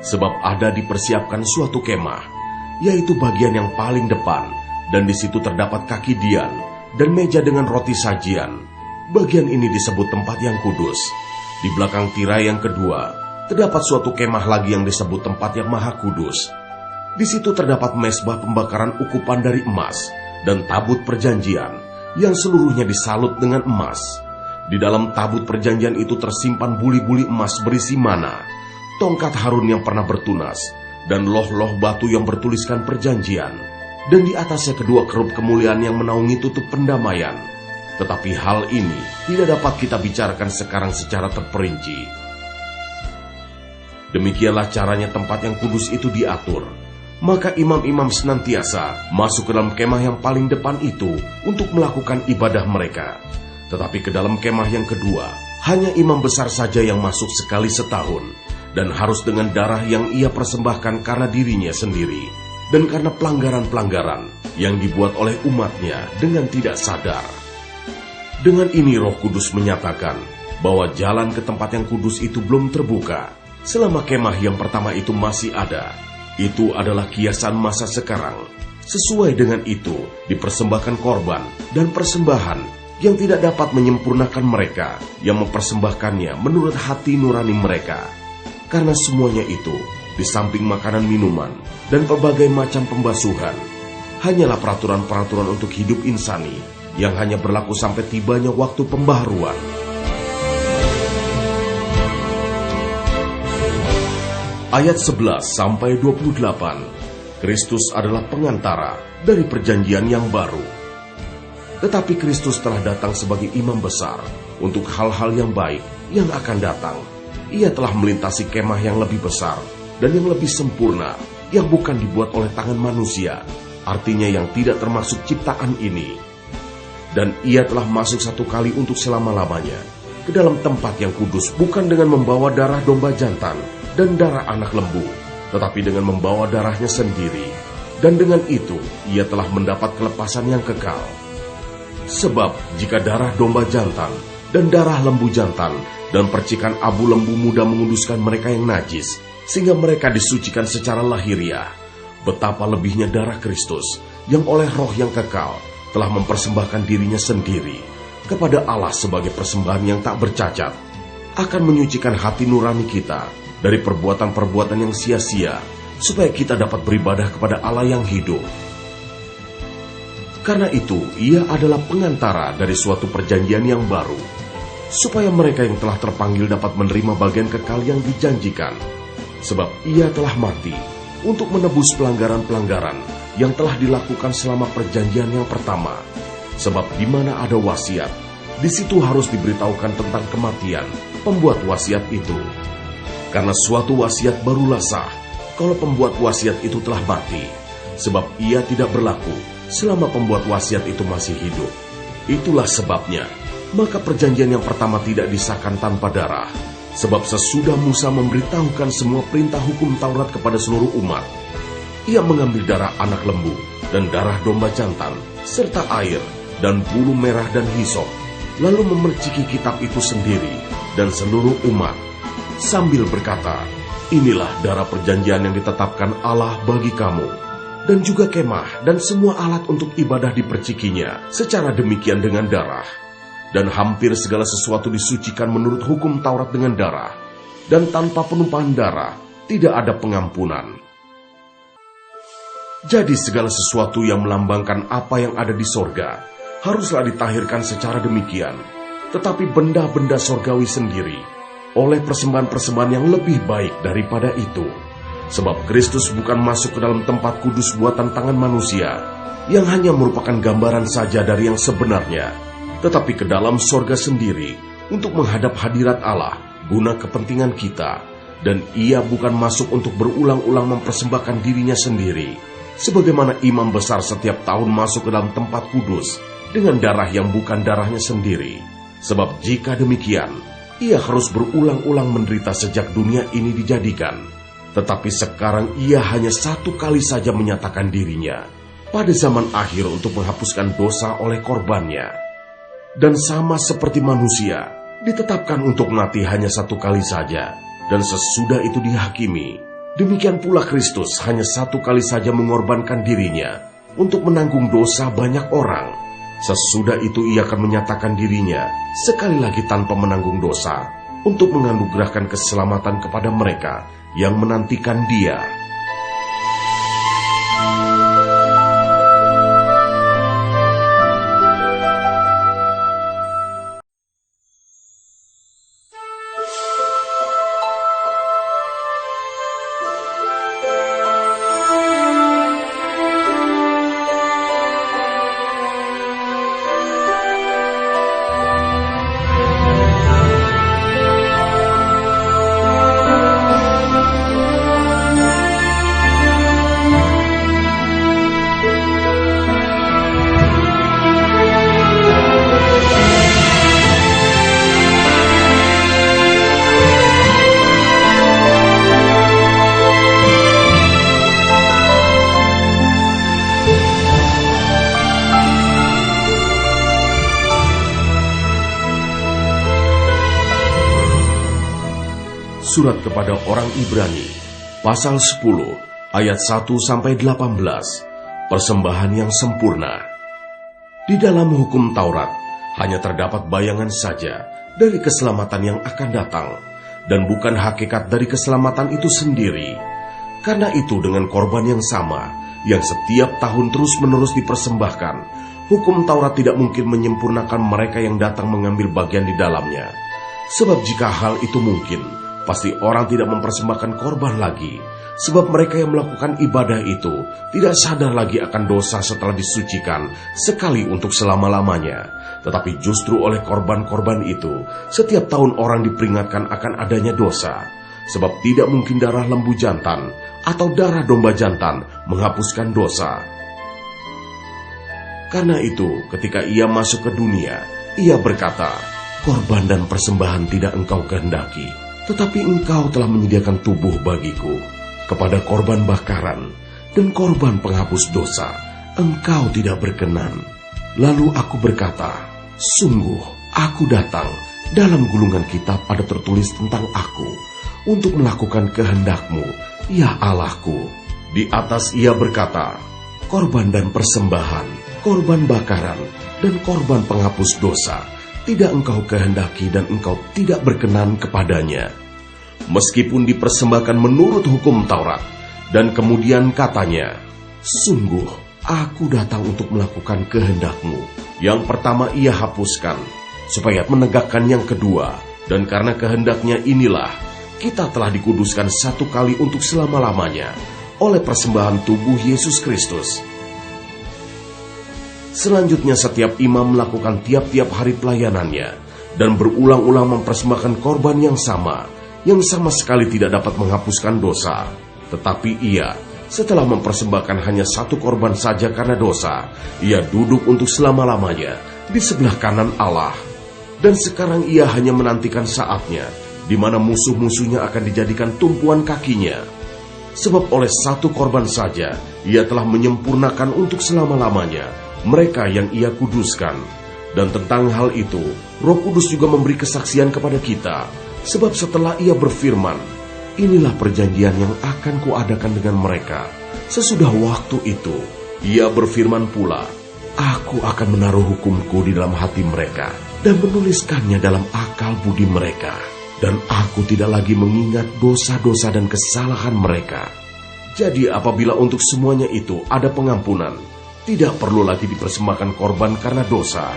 Sebab ada dipersiapkan suatu kemah, yaitu bagian yang paling depan, dan di situ terdapat kaki dian dan meja dengan roti sajian. Bagian ini disebut tempat yang kudus. Di belakang tirai yang kedua, terdapat suatu kemah lagi yang disebut tempat yang maha kudus. Di situ terdapat mezbah pembakaran ukupan dari emas, dan tabut perjanjian, yang seluruhnya disalut dengan emas. Di dalam tabut perjanjian itu tersimpan buli-buli emas berisi mana, tongkat Harun yang pernah bertunas, dan loh-loh batu yang bertuliskan perjanjian, dan di atasnya kedua kerup kemuliaan yang menaungi tutup pendamaian. Tetapi hal ini tidak dapat kita bicarakan sekarang secara terperinci. Demikianlah caranya tempat yang kudus itu diatur. Maka imam-imam senantiasa masuk ke dalam kemah yang paling depan itu untuk melakukan ibadah mereka. Tetapi ke dalam kemah yang kedua, hanya imam besar saja yang masuk sekali setahun, dan harus dengan darah yang ia persembahkan karena dirinya sendiri, dan karena pelanggaran-pelanggaran yang dibuat oleh umatnya dengan tidak sadar. Dengan ini Roh Kudus menyatakan bahwa jalan ke tempat yang kudus itu belum terbuka selama kemah yang pertama itu masih ada. Itu adalah kiasan masa sekarang. Sesuai dengan itu, dipersembahkan korban dan persembahan yang tidak dapat menyempurnakan mereka yang mempersembahkannya menurut hati nurani mereka. Karena semuanya itu, di samping makanan minuman dan berbagai macam pembasuhan, hanyalah peraturan-peraturan untuk hidup insani yang hanya berlaku sampai tibanya waktu pembaharuan. Ayat 11-28, Kristus adalah pengantara dari perjanjian yang baru. Tetapi Kristus telah datang sebagai imam besar untuk hal-hal yang baik yang akan datang. Ia telah melintasi kemah yang lebih besar dan yang lebih sempurna, yang bukan dibuat oleh tangan manusia, artinya yang tidak termasuk ciptaan ini. Dan ia telah masuk satu kali untuk selama-lamanya ke dalam tempat yang kudus, bukan dengan membawa darah domba jantan dan darah anak lembu, tetapi dengan membawa darahnya sendiri. Dan dengan itu ia telah mendapat kelepasan yang kekal. Sebab jika darah domba jantan dan darah lembu jantan dan percikan abu lembu muda menguduskan mereka yang najis, sehingga mereka disucikan secara lahiriah, betapa lebihnya darah Kristus yang oleh Roh yang kekal telah mempersembahkan dirinya sendiri kepada Allah sebagai persembahan yang tak bercacat, akan menyucikan hati nurani kita dari perbuatan-perbuatan yang sia-sia, supaya kita dapat beribadah kepada Allah yang hidup. Karena itu, ia adalah pengantara dari suatu perjanjian yang baru, supaya mereka yang telah terpanggil dapat menerima bagian kekal yang dijanjikan. Sebab ia telah mati untuk menebus pelanggaran-pelanggaran yang telah dilakukan selama perjanjian yang pertama. Sebab di mana ada wasiat, di situ harus diberitahukan tentang kematian pembuat wasiat itu. Karena suatu wasiat barulah sah kalau pembuat wasiat itu telah mati, sebab ia tidak berlaku selama pembuat wasiat itu masih hidup. Itulah sebabnya, maka perjanjian yang pertama tidak disahkan tanpa darah. Sebab sesudah Musa memberitahukan semua perintah hukum Taurat kepada seluruh umat, ia mengambil darah anak lembu dan darah domba jantan, serta air dan bulu merah dan hisop, lalu memerciki kitab itu sendiri dan seluruh umat, sambil berkata, "Inilah darah perjanjian yang ditetapkan Allah bagi kamu." Dan juga kemah dan semua alat untuk ibadah dipercikinya secara demikian dengan darah. Dan hampir segala sesuatu disucikan menurut hukum Taurat dengan darah. Dan tanpa penumpahan darah tidak ada pengampunan. Jadi segala sesuatu yang melambangkan apa yang ada di sorga haruslah ditahirkan secara demikian. Tetapi benda-benda sorgawi sendiri oleh persembahan-persembahan yang lebih baik daripada itu. Sebab Kristus bukan masuk ke dalam tempat kudus buatan tangan manusia, yang hanya merupakan gambaran saja dari yang sebenarnya, tetapi ke dalam sorga sendiri, untuk menghadap hadirat Allah, guna kepentingan kita. Dan ia bukan masuk untuk berulang-ulang mempersembahkan dirinya sendiri, sebagaimana imam besar setiap tahun masuk ke dalam tempat kudus, dengan darah yang bukan darahnya sendiri. Sebab jika demikian, ia harus berulang-ulang menderita sejak dunia ini dijadikan. Tetapi sekarang ia hanya satu kali saja menyatakan dirinya pada zaman akhir untuk menghapuskan dosa oleh korbannya. Dan sama seperti manusia, ditetapkan untuk mati hanya satu kali saja, dan sesudah itu dihakimi. Demikian pula Kristus hanya satu kali saja mengorbankan dirinya untuk menanggung dosa banyak orang. Sesudah itu ia akan menyatakan dirinya sekali lagi tanpa menanggung dosa, untuk menganugerahkan keselamatan kepada mereka yang menantikan Dia. Surat kepada orang Ibrani, pasal 10, ayat 1-18, persembahan yang sempurna. Di dalam hukum Taurat, hanya terdapat bayangan saja dari keselamatan yang akan datang, dan bukan hakikat dari keselamatan itu sendiri. Karena itu dengan korban yang sama, yang setiap tahun terus-menerus dipersembahkan, hukum Taurat tidak mungkin menyempurnakan mereka yang datang mengambil bagian di dalamnya. Sebab jika hal itu mungkin, pasti orang tidak mempersembahkan korban lagi, sebab mereka yang melakukan ibadah itu tidak sadar lagi akan dosa setelah disucikan sekali untuk selama-lamanya. Tetapi justru oleh korban-korban itu, setiap tahun orang diperingatkan akan adanya dosa, sebab tidak mungkin darah lembu jantan atau darah domba jantan menghapuskan dosa. Karena itu, ketika ia masuk ke dunia, ia berkata, "Korban dan persembahan tidak engkau kehendaki, tetapi engkau telah menyediakan tubuh bagiku. Kepada korban bakaran dan korban penghapus dosa, engkau tidak berkenan." Lalu aku berkata, "Sungguh, aku datang, dalam gulungan kitab ada tertulis tentang aku, untuk melakukan kehendak-Mu, ya Allahku." Di atas ia berkata, "Korban dan persembahan, korban bakaran, dan korban penghapus dosa tidak engkau kehendaki dan engkau tidak berkenan kepadanya." Meskipun dipersembahkan menurut hukum Taurat, dan kemudian katanya, "Sungguh, aku datang untuk melakukan kehendak-Mu." Yang pertama ia hapuskan, supaya menegakkan yang kedua, dan karena kehendaknya inilah, kita telah dikuduskan satu kali untuk selama-lamanya, oleh persembahan tubuh Yesus Kristus. Selanjutnya setiap imam melakukan tiap-tiap hari pelayanannya, dan berulang-ulang mempersembahkan korban yang sama sekali tidak dapat menghapuskan dosa. Tetapi ia, setelah mempersembahkan hanya satu korban saja karena dosa, ia duduk untuk selama-lamanya di sebelah kanan Allah. Dan sekarang ia hanya menantikan saatnya, di mana musuh-musuhnya akan dijadikan tumpuan kakinya. Sebab oleh satu korban saja, ia telah menyempurnakan untuk selama-lamanya mereka yang ia kuduskan. Dan tentang hal itu, Roh Kudus juga memberi kesaksian kepada kita. Sebab setelah ia berfirman, "Inilah perjanjian yang akan kuadakan dengan mereka sesudah waktu itu." Ia berfirman pula, "Aku akan menaruh hukumku di dalam hati mereka dan menuliskannya dalam akal budi mereka. Dan aku tidak lagi mengingat dosa-dosa dan kesalahan mereka." Jadi apabila untuk semuanya itu ada pengampunan, tidak perlu lagi dipersembahkan korban karena dosa.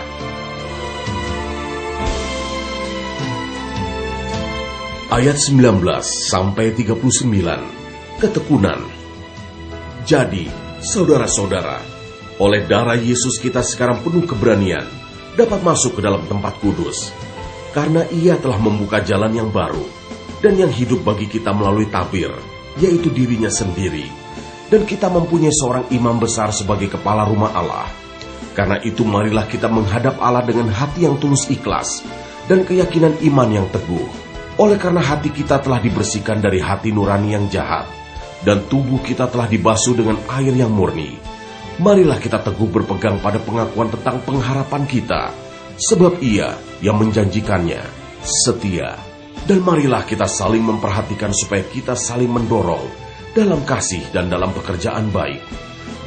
Ayat 19-39, ketekunan. Jadi, saudara-saudara, oleh darah Yesus kita sekarang penuh keberanian dapat masuk ke dalam tempat kudus, karena ia telah membuka jalan yang baru dan yang hidup bagi kita melalui tabir, yaitu dirinya sendiri. Dan kita mempunyai seorang imam besar sebagai kepala rumah Allah. Karena itu marilah kita menghadap Allah dengan hati yang tulus ikhlas dan keyakinan iman yang teguh. Oleh karena hati kita telah dibersihkan dari hati nurani yang jahat, dan tubuh kita telah dibasuh dengan air yang murni. Marilah kita teguh berpegang pada pengakuan tentang pengharapan kita, sebab ia yang menjanjikannya setia. Dan marilah kita saling memperhatikan supaya kita saling mendorong dalam kasih dan dalam pekerjaan baik.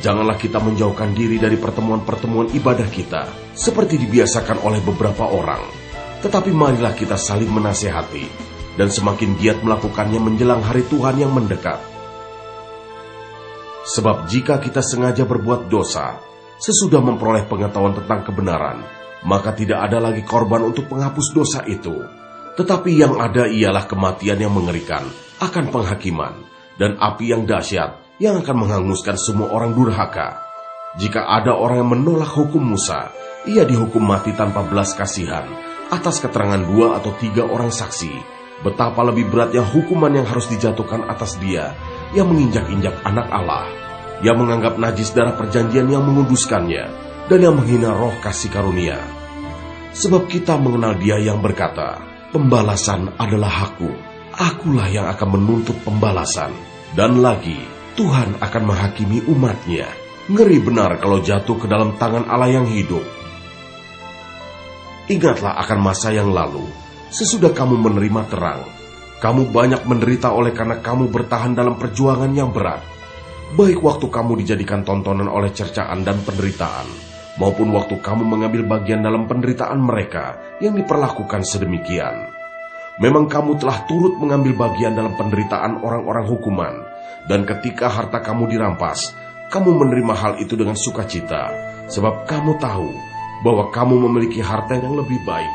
Janganlah kita menjauhkan diri dari pertemuan-pertemuan ibadah kita, seperti dibiasakan oleh beberapa orang. Tetapi marilah kita saling menasehati, dan semakin giat melakukannya menjelang hari Tuhan yang mendekat. Sebab jika kita sengaja berbuat dosa, sesudah memperoleh pengetahuan tentang kebenaran, maka tidak ada lagi korban untuk penghapus dosa itu. Tetapi yang ada ialah kematian yang mengerikan akan penghakiman, dan api yang dahsyat yang akan menghanguskan semua orang durhaka. Jika ada orang yang menolak hukum Musa, ia dihukum mati tanpa belas kasihan atas keterangan 2 atau 3 orang saksi. Betapa lebih beratnya hukuman yang harus dijatuhkan atas dia yang menginjak-injak anak Allah, yang menganggap najis darah perjanjian yang menguduskannya, dan yang menghina roh kasih karunia. Sebab kita mengenal dia yang berkata, "Pembalasan adalah hakku, akulah yang akan menuntut pembalasan." Dan lagi, Tuhan akan menghakimi umatnya. Ngeri benar kalau jatuh ke dalam tangan Allah yang hidup. Ingatlah akan masa yang lalu, sesudah kamu menerima terang. Kamu banyak menderita oleh karena kamu bertahan dalam perjuangan yang berat. Baik waktu kamu dijadikan tontonan oleh cercaan dan penderitaan, maupun waktu kamu mengambil bagian dalam penderitaan mereka yang diperlakukan sedemikian. Memang kamu telah turut mengambil bagian dalam penderitaan orang-orang hukuman, dan ketika harta kamu dirampas, kamu menerima hal itu dengan sukacita, sebab kamu tahu bahwa kamu memiliki harta yang lebih baik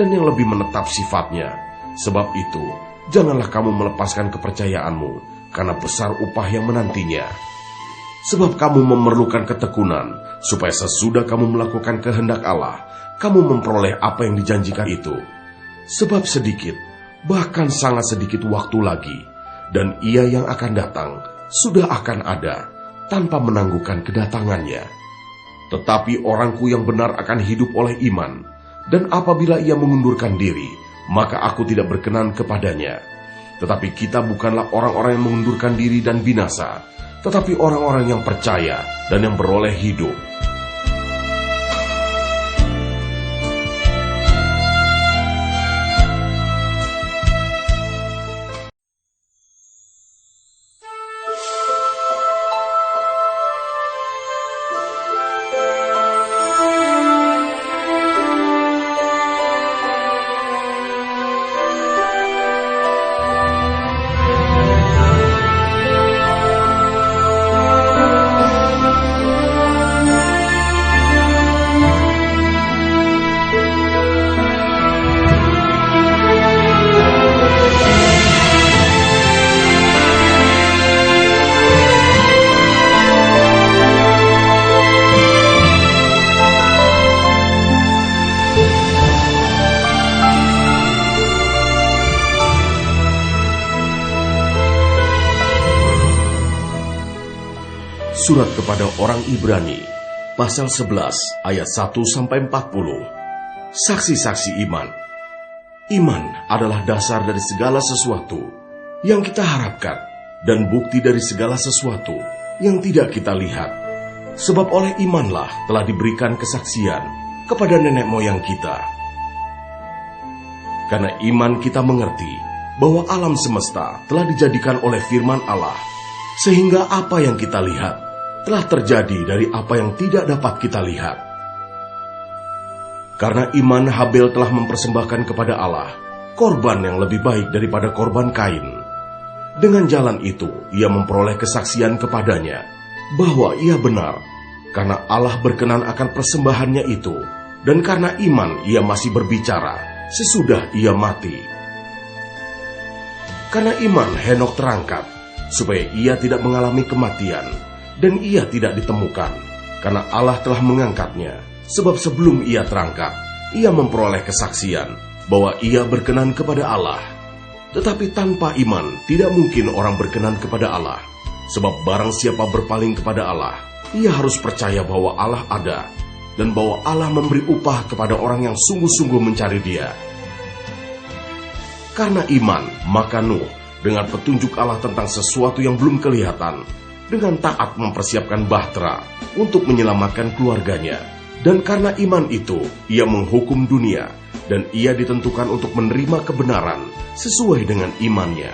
dan yang lebih menetap sifatnya. Sebab itu, janganlah kamu melepaskan kepercayaanmu, karena besar upah yang menantinya. Sebab kamu memerlukan ketekunan, supaya sesudah kamu melakukan kehendak Allah, kamu memperoleh apa yang dijanjikan itu. Sebab sedikit, bahkan sangat sedikit waktu lagi, dan Ia yang akan datang sudah akan ada, tanpa menangguhkan kedatangannya. Tetapi orangku yang benar akan hidup oleh iman, dan apabila ia mengundurkan diri, maka aku tidak berkenan kepadanya. Tetapi kita bukanlah orang-orang yang mengundurkan diri dan binasa, tetapi orang-orang yang percaya dan yang beroleh hidup. Surat kepada orang Ibrani, pasal 11, ayat 1-40. Saksi-saksi iman. Iman adalah dasar dari segala sesuatu yang kita harapkan dan bukti dari segala sesuatu yang tidak kita lihat. Sebab oleh imanlah telah diberikan kesaksian kepada nenek moyang kita. Karena iman kita mengerti bahwa alam semesta telah dijadikan oleh firman Allah, sehingga apa yang kita lihat telah terjadi dari apa yang tidak dapat kita lihat. Karena iman, Habel telah mempersembahkan kepada Allah korban yang lebih baik daripada korban Kain. Dengan jalan itu, ia memperoleh kesaksian kepadanya bahwa ia benar, karena Allah berkenan akan persembahannya itu, dan karena iman ia masih berbicara sesudah ia mati. Karena iman Henokh terangkat, supaya ia tidak mengalami kematian, dan ia tidak ditemukan, karena Allah telah mengangkatnya. Sebab sebelum ia terangkat, ia memperoleh kesaksian bahwa ia berkenan kepada Allah. Tetapi tanpa iman tidak mungkin orang berkenan kepada Allah. Sebab barang siapa berpaling kepada Allah, ia harus percaya bahwa Allah ada, dan bahwa Allah memberi upah kepada orang yang sungguh-sungguh mencari Dia. Karena iman, maka Nuh dengan petunjuk Allah tentang sesuatu yang belum kelihatan, dengan taat mempersiapkan bahtera untuk menyelamatkan keluarganya. Dan karena iman itu, ia menghukum dunia, dan ia ditentukan untuk menerima kebenaran sesuai dengan imannya.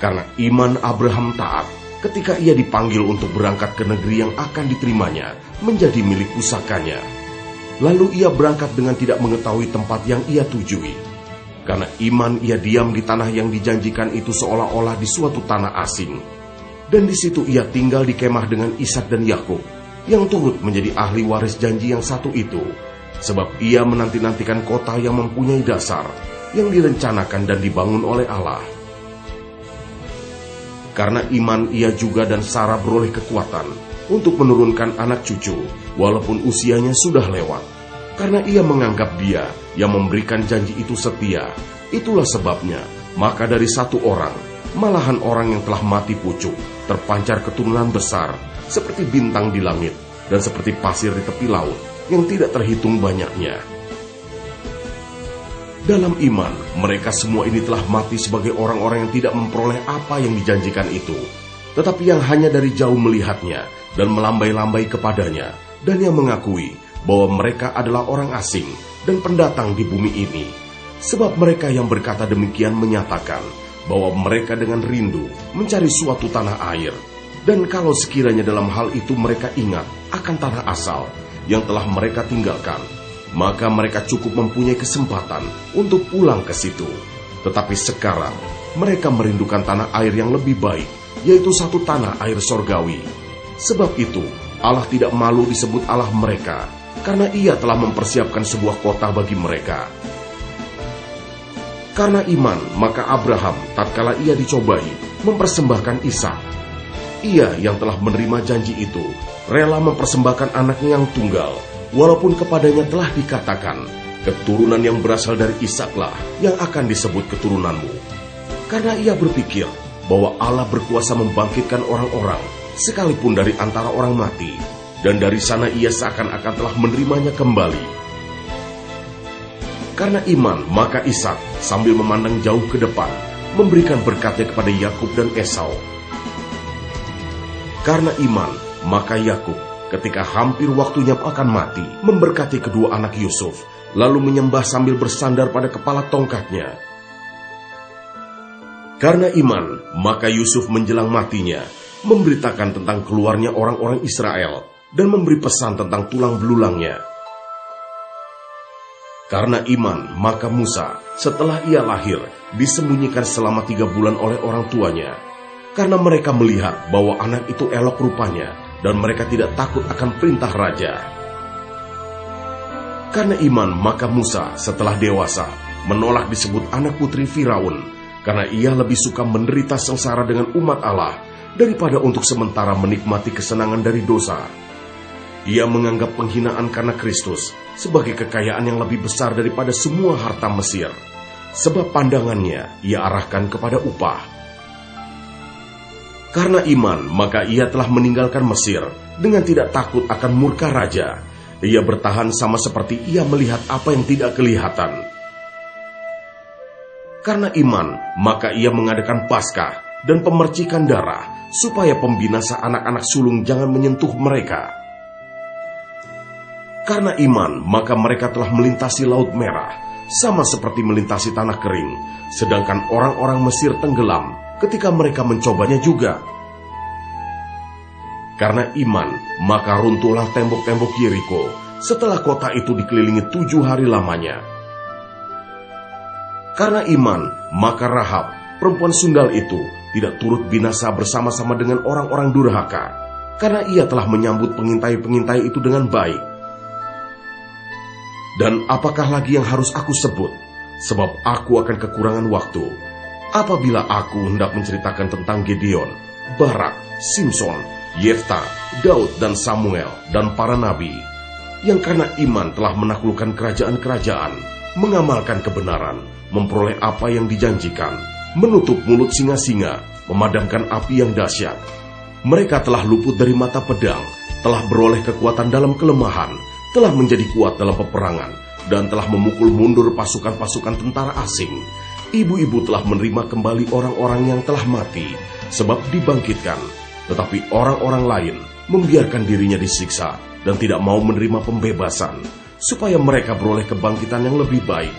Karena iman Abraham taat ketika ia dipanggil untuk berangkat ke negeri yang akan diterimanya menjadi milik pusakanya. Lalu ia berangkat dengan tidak mengetahui tempat yang ia tujui. Karena iman ia diam di tanah yang dijanjikan itu seolah-olah di suatu tanah asing. Dan di situ ia tinggal di kemah dengan Ishak dan Yakub, yang turut menjadi ahli waris janji yang satu itu. Sebab ia menanti-nantikan kota yang mempunyai dasar, yang direncanakan dan dibangun oleh Allah. Karena iman ia juga dan Sarah beroleh kekuatan untuk menurunkan anak cucu, walaupun usianya sudah lewat. Karena ia menganggap Dia yang memberikan janji itu setia. Itulah sebabnya, maka dari satu orang, malahan orang yang telah mati pucuk, terpancar keturunan besar, seperti bintang di langit, dan seperti pasir di tepi laut, yang tidak terhitung banyaknya. Dalam iman, mereka semua ini telah mati sebagai orang-orang yang tidak memperoleh apa yang dijanjikan itu, tetapi yang hanya dari jauh melihatnya, dan melambai-lambai kepadanya, dan yang mengakui bahwa mereka adalah orang asing, dan pendatang di bumi ini. Sebab mereka yang berkata demikian menyatakan bahwa mereka dengan rindu mencari suatu tanah air. Dan kalau sekiranya dalam hal itu mereka ingat akan tanah asal yang telah mereka tinggalkan, maka mereka cukup mempunyai kesempatan untuk pulang ke situ. Tetapi sekarang mereka merindukan tanah air yang lebih baik, yaitu satu tanah air sorgawi. Sebab itu Allah tidak malu disebut Allah mereka, karena Ia telah mempersiapkan sebuah kota bagi mereka. Karena iman, maka Abraham tatkala ia dicobai mempersembahkan Ishak. Ia yang telah menerima janji itu rela mempersembahkan anaknya yang tunggal, walaupun kepadanya telah dikatakan, keturunan yang berasal dari Ishaklah yang akan disebut keturunanmu. Karena ia berpikir bahwa Allah berkuasa membangkitkan orang-orang sekalipun dari antara orang mati, dan dari sana ia seakan-akan telah menerimanya kembali. Karena iman, maka Ishak sambil memandang jauh ke depan, memberikan berkatnya kepada Yakub dan Esau. Karena iman, maka Yakub ketika hampir waktunya akan mati, memberkati kedua anak Yusuf, lalu menyembah sambil bersandar pada kepala tongkatnya. Karena iman, maka Yusuf menjelang matinya, memberitakan tentang keluarnya orang-orang Israel, dan memberi pesan tentang tulang belulangnya. Karena iman, maka Musa, setelah ia lahir, disembunyikan selama 3 bulan oleh orang tuanya. Karena mereka melihat bahwa anak itu elok rupanya, dan mereka tidak takut akan perintah raja. Karena iman, maka Musa, setelah dewasa, menolak disebut anak putri Firaun, karena ia lebih suka menderita sengsara dengan umat Allah, daripada untuk sementara menikmati kesenangan dari dosa. Ia menganggap penghinaan karena Kristus sebagai kekayaan yang lebih besar daripada semua harta Mesir, sebab pandangannya ia arahkan kepada upah. Karena iman, maka ia telah meninggalkan Mesir dengan tidak takut akan murka raja. Ia bertahan sama seperti ia melihat apa yang tidak kelihatan. Karena iman, maka ia mengadakan Paskah dan pemercikan darah, supaya pembinasa anak-anak sulung jangan menyentuh mereka. Karena iman, maka mereka telah melintasi Laut Merah, sama seperti melintasi tanah kering, sedangkan orang-orang Mesir tenggelam ketika mereka mencobanya juga. Karena iman, maka runtuhlah tembok-tembok Yeriko, setelah kota itu dikelilingi 7 hari lamanya. Karena iman, maka Rahab, perempuan sundal itu, tidak turut binasa bersama-sama dengan orang-orang durhaka, karena ia telah menyambut pengintai-pengintai itu dengan baik. Dan apakah lagi yang harus aku sebut? Sebab aku akan kekurangan waktu. Apabila aku hendak menceritakan tentang Gideon, Barak, Simson, Yefta, Daud dan Samuel, dan para nabi, yang karena iman telah menaklukkan kerajaan-kerajaan, mengamalkan kebenaran, memperoleh apa yang dijanjikan, menutup mulut singa-singa, memadamkan api yang dahsyat. Mereka telah luput dari mata pedang, telah beroleh kekuatan dalam kelemahan, telah menjadi kuat dalam peperangan, dan telah memukul mundur pasukan-pasukan tentara asing. Ibu-ibu telah menerima kembali orang-orang yang telah mati, sebab dibangkitkan. Tetapi orang-orang lain membiarkan dirinya disiksa, dan tidak mau menerima pembebasan, supaya mereka beroleh kebangkitan yang lebih baik.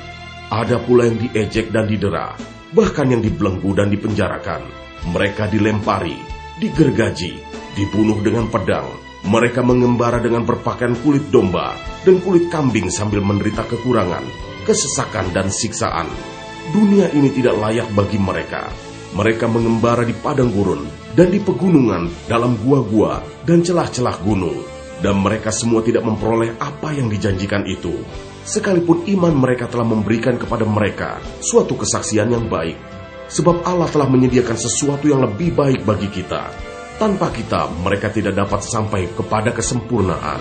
Ada pula yang diejek dan didera, bahkan yang dibelenggu dan dipenjarakan. Mereka dilempari, digergaji, dibunuh dengan pedang. Mereka mengembara dengan berpakaian kulit domba dan kulit kambing sambil menderita kekurangan, kesesakan dan siksaan. Dunia ini tidak layak bagi mereka. Mereka mengembara di padang gurun dan di pegunungan, dalam gua-gua dan celah-celah gunung. Dan mereka semua tidak memperoleh apa yang dijanjikan itu, sekalipun iman mereka telah memberikan kepada mereka suatu kesaksian yang baik. Sebab Allah telah menyediakan sesuatu yang lebih baik bagi kita. Tanpa kita, mereka tidak dapat sampai kepada kesempurnaan.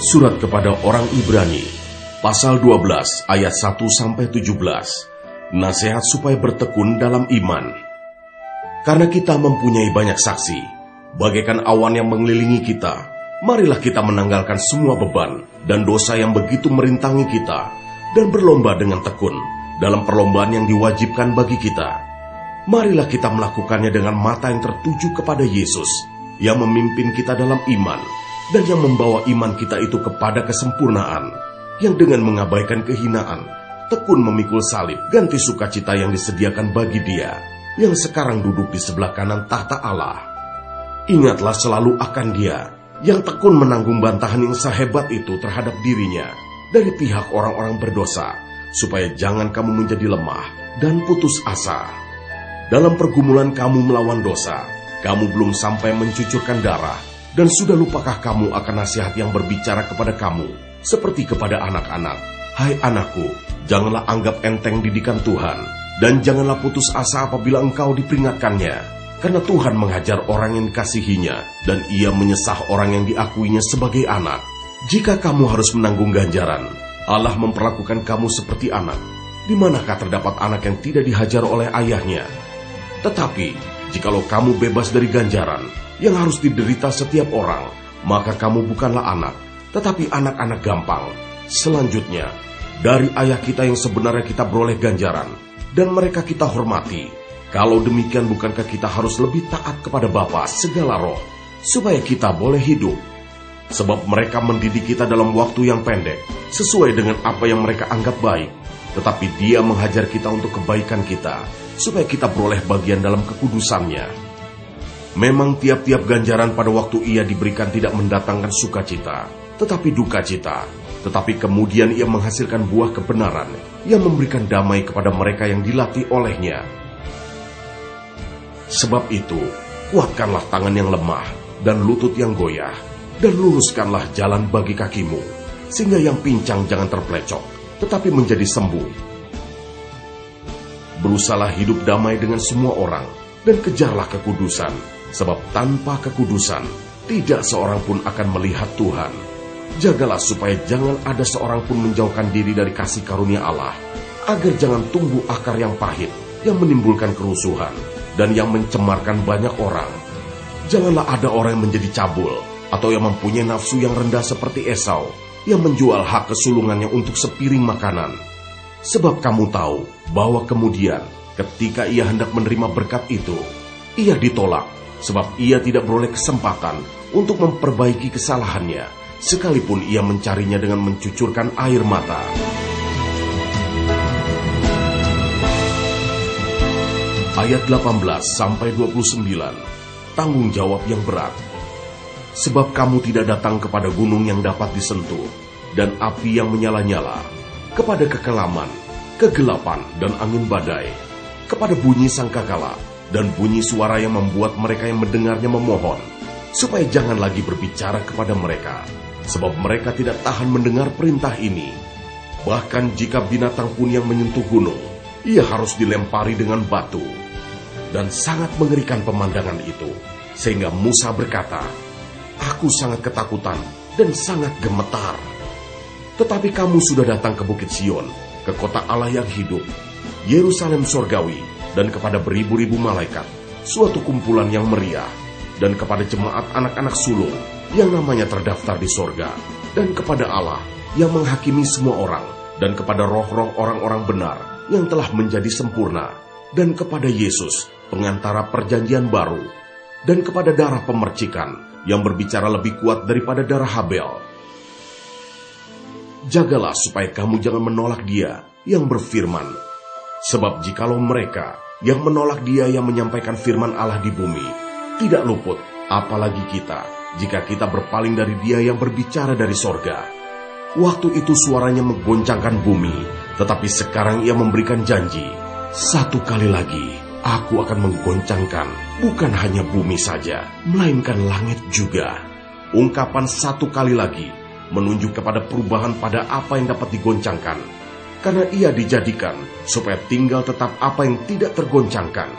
Surat kepada orang Ibrani, pasal 12 ayat 1-17. Nasihat supaya bertekun dalam iman. Karena kita mempunyai banyak saksi, bagaikan awan yang mengelilingi kita, marilah kita menanggalkan semua beban dan dosa yang begitu merintangi kita, dan berlomba dengan tekun dalam perlombaan yang diwajibkan bagi kita. Marilah kita melakukannya dengan mata yang tertuju kepada Yesus, yang memimpin kita dalam iman, dan yang membawa iman kita itu kepada kesempurnaan, yang dengan mengabaikan kehinaan, tekun memikul salib, ganti sukacita yang disediakan bagi Dia, yang sekarang duduk di sebelah kanan tahta Allah. Ingatlah selalu akan Dia, yang tekun menanggung bantahan yang sehebat itu terhadap dirinya, dari pihak orang-orang berdosa, supaya jangan kamu menjadi lemah dan putus asa. Dalam pergumulan kamu melawan dosa, kamu belum sampai mencucurkan darah, dan sudah lupakah kamu akan nasihat yang berbicara kepada kamu, seperti kepada anak-anak? Hai anakku, janganlah anggap enteng didikan Tuhan, dan janganlah putus asa apabila engkau diperingatkannya, karena Tuhan menghajar orang yang dikasihinya, dan Ia menyesah orang yang diakuinya sebagai anak. Jika kamu harus menanggung ganjaran, Allah memperlakukan kamu seperti anak. Di manakah terdapat anak yang tidak dihajar oleh ayahnya? Tetapi, jikalau kamu bebas dari ganjaran yang harus diderita setiap orang, maka kamu bukanlah anak, tetapi anak-anak gampang. Selanjutnya, dari ayah kita yang sebenarnya kita beroleh ganjaran, dan mereka kita hormati. Kalau demikian, bukankah kita harus lebih taat kepada Bapa segala roh, supaya kita boleh hidup? Sebab mereka mendidik kita dalam waktu yang pendek, sesuai dengan apa yang mereka anggap baik. Tetapi Dia menghajar kita untuk kebaikan kita, supaya kita beroleh bagian dalam kekudusannya. Memang tiap-tiap ganjaran pada waktu ia diberikan tidak mendatangkan sukacita, tetapi duka cita. Tetapi kemudian ia menghasilkan buah kebenaran, yang memberikan damai kepada mereka yang dilatih olehnya. Sebab itu, kuatkanlah tangan yang lemah, dan lutut yang goyah, dan luruskanlah jalan bagi kakimu, sehingga yang pincang jangan terplecok, tetapi menjadi sembuh. Berusahalah hidup damai dengan semua orang, dan kejarlah kekudusan, sebab tanpa kekudusan, tidak seorang pun akan melihat Tuhan. Jagalah supaya jangan ada seorang pun menjauhkan diri dari kasih karunia Allah, agar jangan tumbuh akar yang pahit, yang menimbulkan kerusuhan, dan yang mencemarkan banyak orang. Janganlah ada orang yang menjadi cabul, atau yang mempunyai nafsu yang rendah seperti Esau, yang menjual hak kesulungannya untuk sepiring makanan. Sebab kamu tahu bahwa kemudian ketika ia hendak menerima berkat itu, ia ditolak, sebab ia tidak beroleh kesempatan untuk memperbaiki kesalahannya, sekalipun ia mencarinya dengan mencucurkan air mata. Ayat 18-29, tanggung jawab yang berat. Sebab kamu tidak datang kepada gunung yang dapat disentuh, dan api yang menyala-nyala, kepada kekelaman, kegelapan, dan angin badai, kepada bunyi sangkakala, dan bunyi suara yang membuat mereka yang mendengarnya memohon, supaya jangan lagi berbicara kepada mereka, sebab mereka tidak tahan mendengar perintah ini. Bahkan jika binatang pun yang menyentuh gunung, ia harus dilempari dengan batu. Dan sangat mengerikan pemandangan itu, sehingga Musa berkata, "Aku sangat ketakutan dan sangat gemetar." Tetapi kamu sudah datang ke Bukit Sion, ke kota Allah yang hidup, Yerusalem sorgawi, dan kepada beribu-ribu malaikat, suatu kumpulan yang meriah, dan kepada jemaat anak-anak sulung, yang namanya terdaftar di sorga, dan kepada Allah, yang menghakimi semua orang, dan kepada roh-roh orang-orang benar, yang telah menjadi sempurna, dan kepada Yesus, pengantara perjanjian baru, dan kepada darah pemercikan, yang berbicara lebih kuat daripada darah Habel. Jagalah supaya kamu jangan menolak Dia yang berfirman. Sebab jikalau mereka yang menolak Dia yang menyampaikan firman Allah di bumi, tidak luput, apalagi kita, jika kita berpaling dari Dia yang berbicara dari sorga. Waktu itu suaranya menggoncangkan bumi, tetapi sekarang Ia memberikan janji, satu kali lagi Aku akan menggoncangkan bukan hanya bumi saja, melainkan langit juga. Ungkapan satu kali lagi menunjuk kepada perubahan pada apa yang dapat digoncangkan, karena ia dijadikan supaya tinggal tetap apa yang tidak tergoncangkan.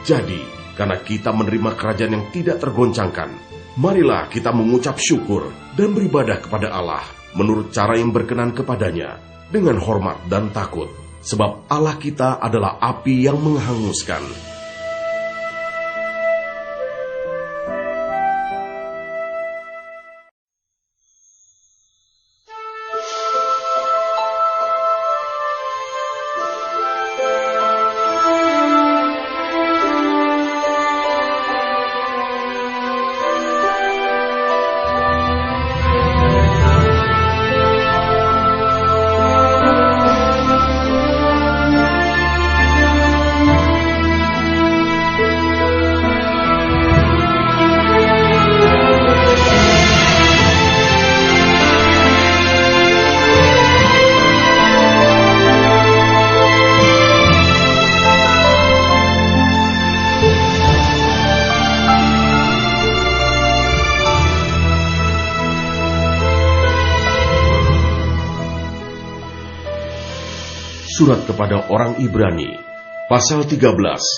Jadi, karena kita menerima kerajaan yang tidak tergoncangkan, marilah kita mengucap syukur dan beribadah kepada Allah menurut cara yang berkenan kepadanya, dengan hormat dan takut, sebab Allah kita adalah api yang menghanguskan. Surat kepada orang Ibrani, pasal 13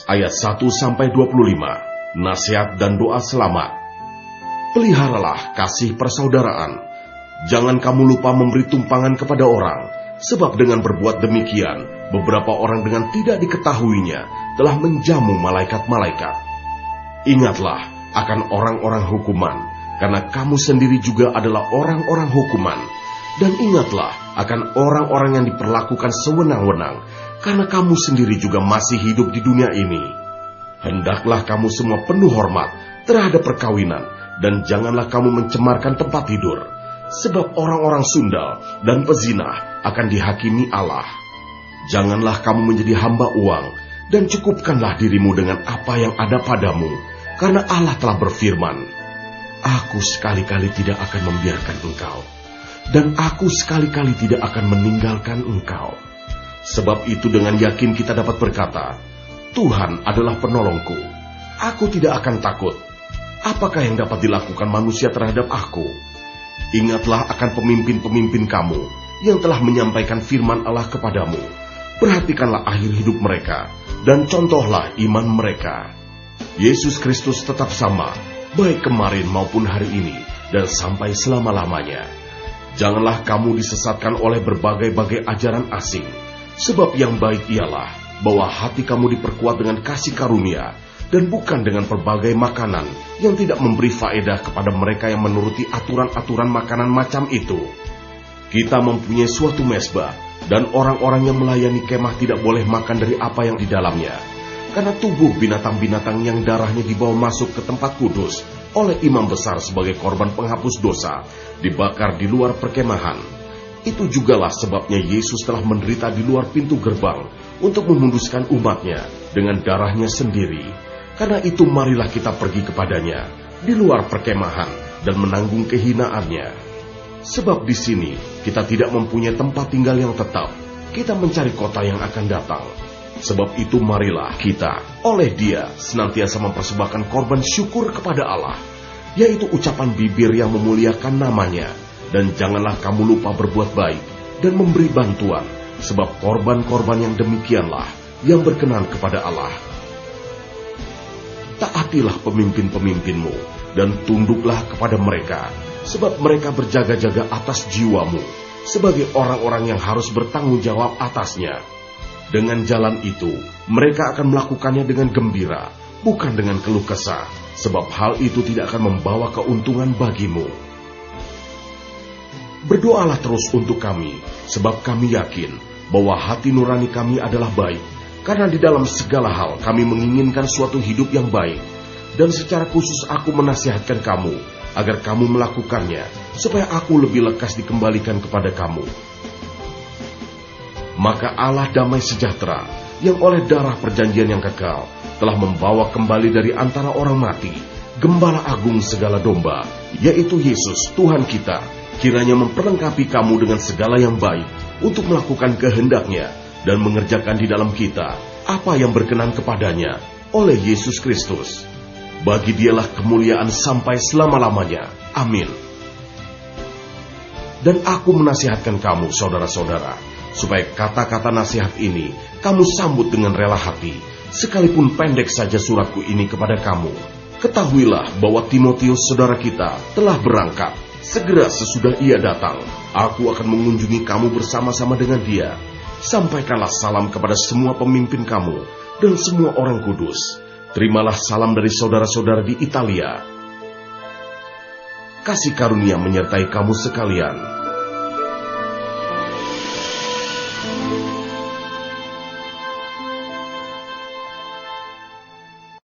ayat 1-25, nasihat dan doa selamat. Peliharalah kasih persaudaraan. Jangan kamu lupa memberi tumpangan kepada orang, sebab dengan berbuat demikian, beberapa orang dengan tidak diketahuinya telah menjamu malaikat-malaikat. Ingatlah akan orang-orang hukuman, karena kamu sendiri juga adalah orang-orang hukuman. Dan ingatlah akan orang-orang yang diperlakukan sewenang-wenang, karena kamu sendiri juga masih hidup di dunia ini. Hendaklah kamu semua penuh hormat terhadap perkawinan, dan janganlah kamu mencemarkan tempat tidur, sebab orang-orang sundal dan pezinah akan dihakimi Allah. Janganlah kamu menjadi hamba uang, dan cukupkanlah dirimu dengan apa yang ada padamu, karena Allah telah berfirman, Aku sekali-kali tidak akan membiarkan engkau, dan aku sekali-kali tidak akan meninggalkan engkau. Sebab itu dengan yakin kita dapat berkata, Tuhan adalah penolongku, aku tidak akan takut. Apakah yang dapat dilakukan manusia terhadap aku? Ingatlah akan pemimpin-pemimpin kamu yang telah menyampaikan firman Allah kepadamu. Perhatikanlah akhir hidup mereka, dan contohlah iman mereka. Yesus Kristus tetap sama, baik kemarin maupun hari ini, dan sampai selama-lamanya. Janganlah kamu disesatkan oleh berbagai-bagai ajaran asing, sebab yang baik ialah bahwa hati kamu diperkuat dengan kasih karunia, dan bukan dengan berbagai makanan yang tidak memberi faedah kepada mereka yang menuruti aturan-aturan makanan macam itu. Kita mempunyai suatu mezbah, dan orang-orang yang melayani kemah tidak boleh makan dari apa yang di dalamnya, karena tubuh binatang-binatang yang darahnya dibawa masuk ke tempat kudus oleh imam besar sebagai korban penghapus dosa, dibakar di luar perkemahan. Itu jugalah sebabnya Yesus telah menderita di luar pintu gerbang untuk memuduskan umatnya dengan darahnya sendiri. Karena itu marilah kita pergi kepadanya di luar perkemahan dan menanggung kehinaannya. Sebab di sini kita tidak mempunyai tempat tinggal yang tetap, kita mencari kota yang akan datang. Sebab itu marilah kita oleh Dia senantiasa mempersembahkan korban syukur kepada Allah, yaitu ucapan bibir yang memuliakan namanya. Dan janganlah kamu lupa berbuat baik dan memberi bantuan, sebab korban-korban yang demikianlah yang berkenan kepada Allah. Taatilah pemimpin-pemimpinmu dan tunduklah kepada mereka, sebab mereka berjaga-jaga atas jiwamu, sebagai orang-orang yang harus bertanggung jawab atasnya. Dengan jalan itu, mereka akan melakukannya dengan gembira, bukan dengan keluh kesah, sebab hal itu tidak akan membawa keuntungan bagimu. Berdoalah terus untuk kami, sebab kami yakin bahwa hati nurani kami adalah baik, karena di dalam segala hal kami menginginkan suatu hidup yang baik. Dan secara khusus aku menasihatkan kamu, agar kamu melakukannya, supaya aku lebih lekas dikembalikan kepada kamu. Maka Allah damai sejahtera, yang oleh darah perjanjian yang kekal, telah membawa kembali dari antara orang mati, Gembala Agung segala domba, yaitu Yesus Tuhan kita, kiranya memperlengkapi kamu dengan segala yang baik, untuk melakukan kehendak-Nya, dan mengerjakan di dalam kita, apa yang berkenan kepadanya, oleh Yesus Kristus. Bagi Dialah kemuliaan sampai selama-lamanya. Amin. Dan aku menasihatkan kamu, saudara-saudara, supaya kata-kata nasihat ini kamu sambut dengan rela hati, sekalipun pendek saja suratku ini kepada kamu. Ketahuilah bahwa Timotius saudara kita telah berangkat. Segera sesudah ia datang, aku akan mengunjungi kamu bersama-sama dengan dia. Sampaikanlah salam kepada semua pemimpin kamu dan semua orang kudus. Terimalah salam dari saudara-saudara di Italia. Kasih karunia menyertai kamu sekalian.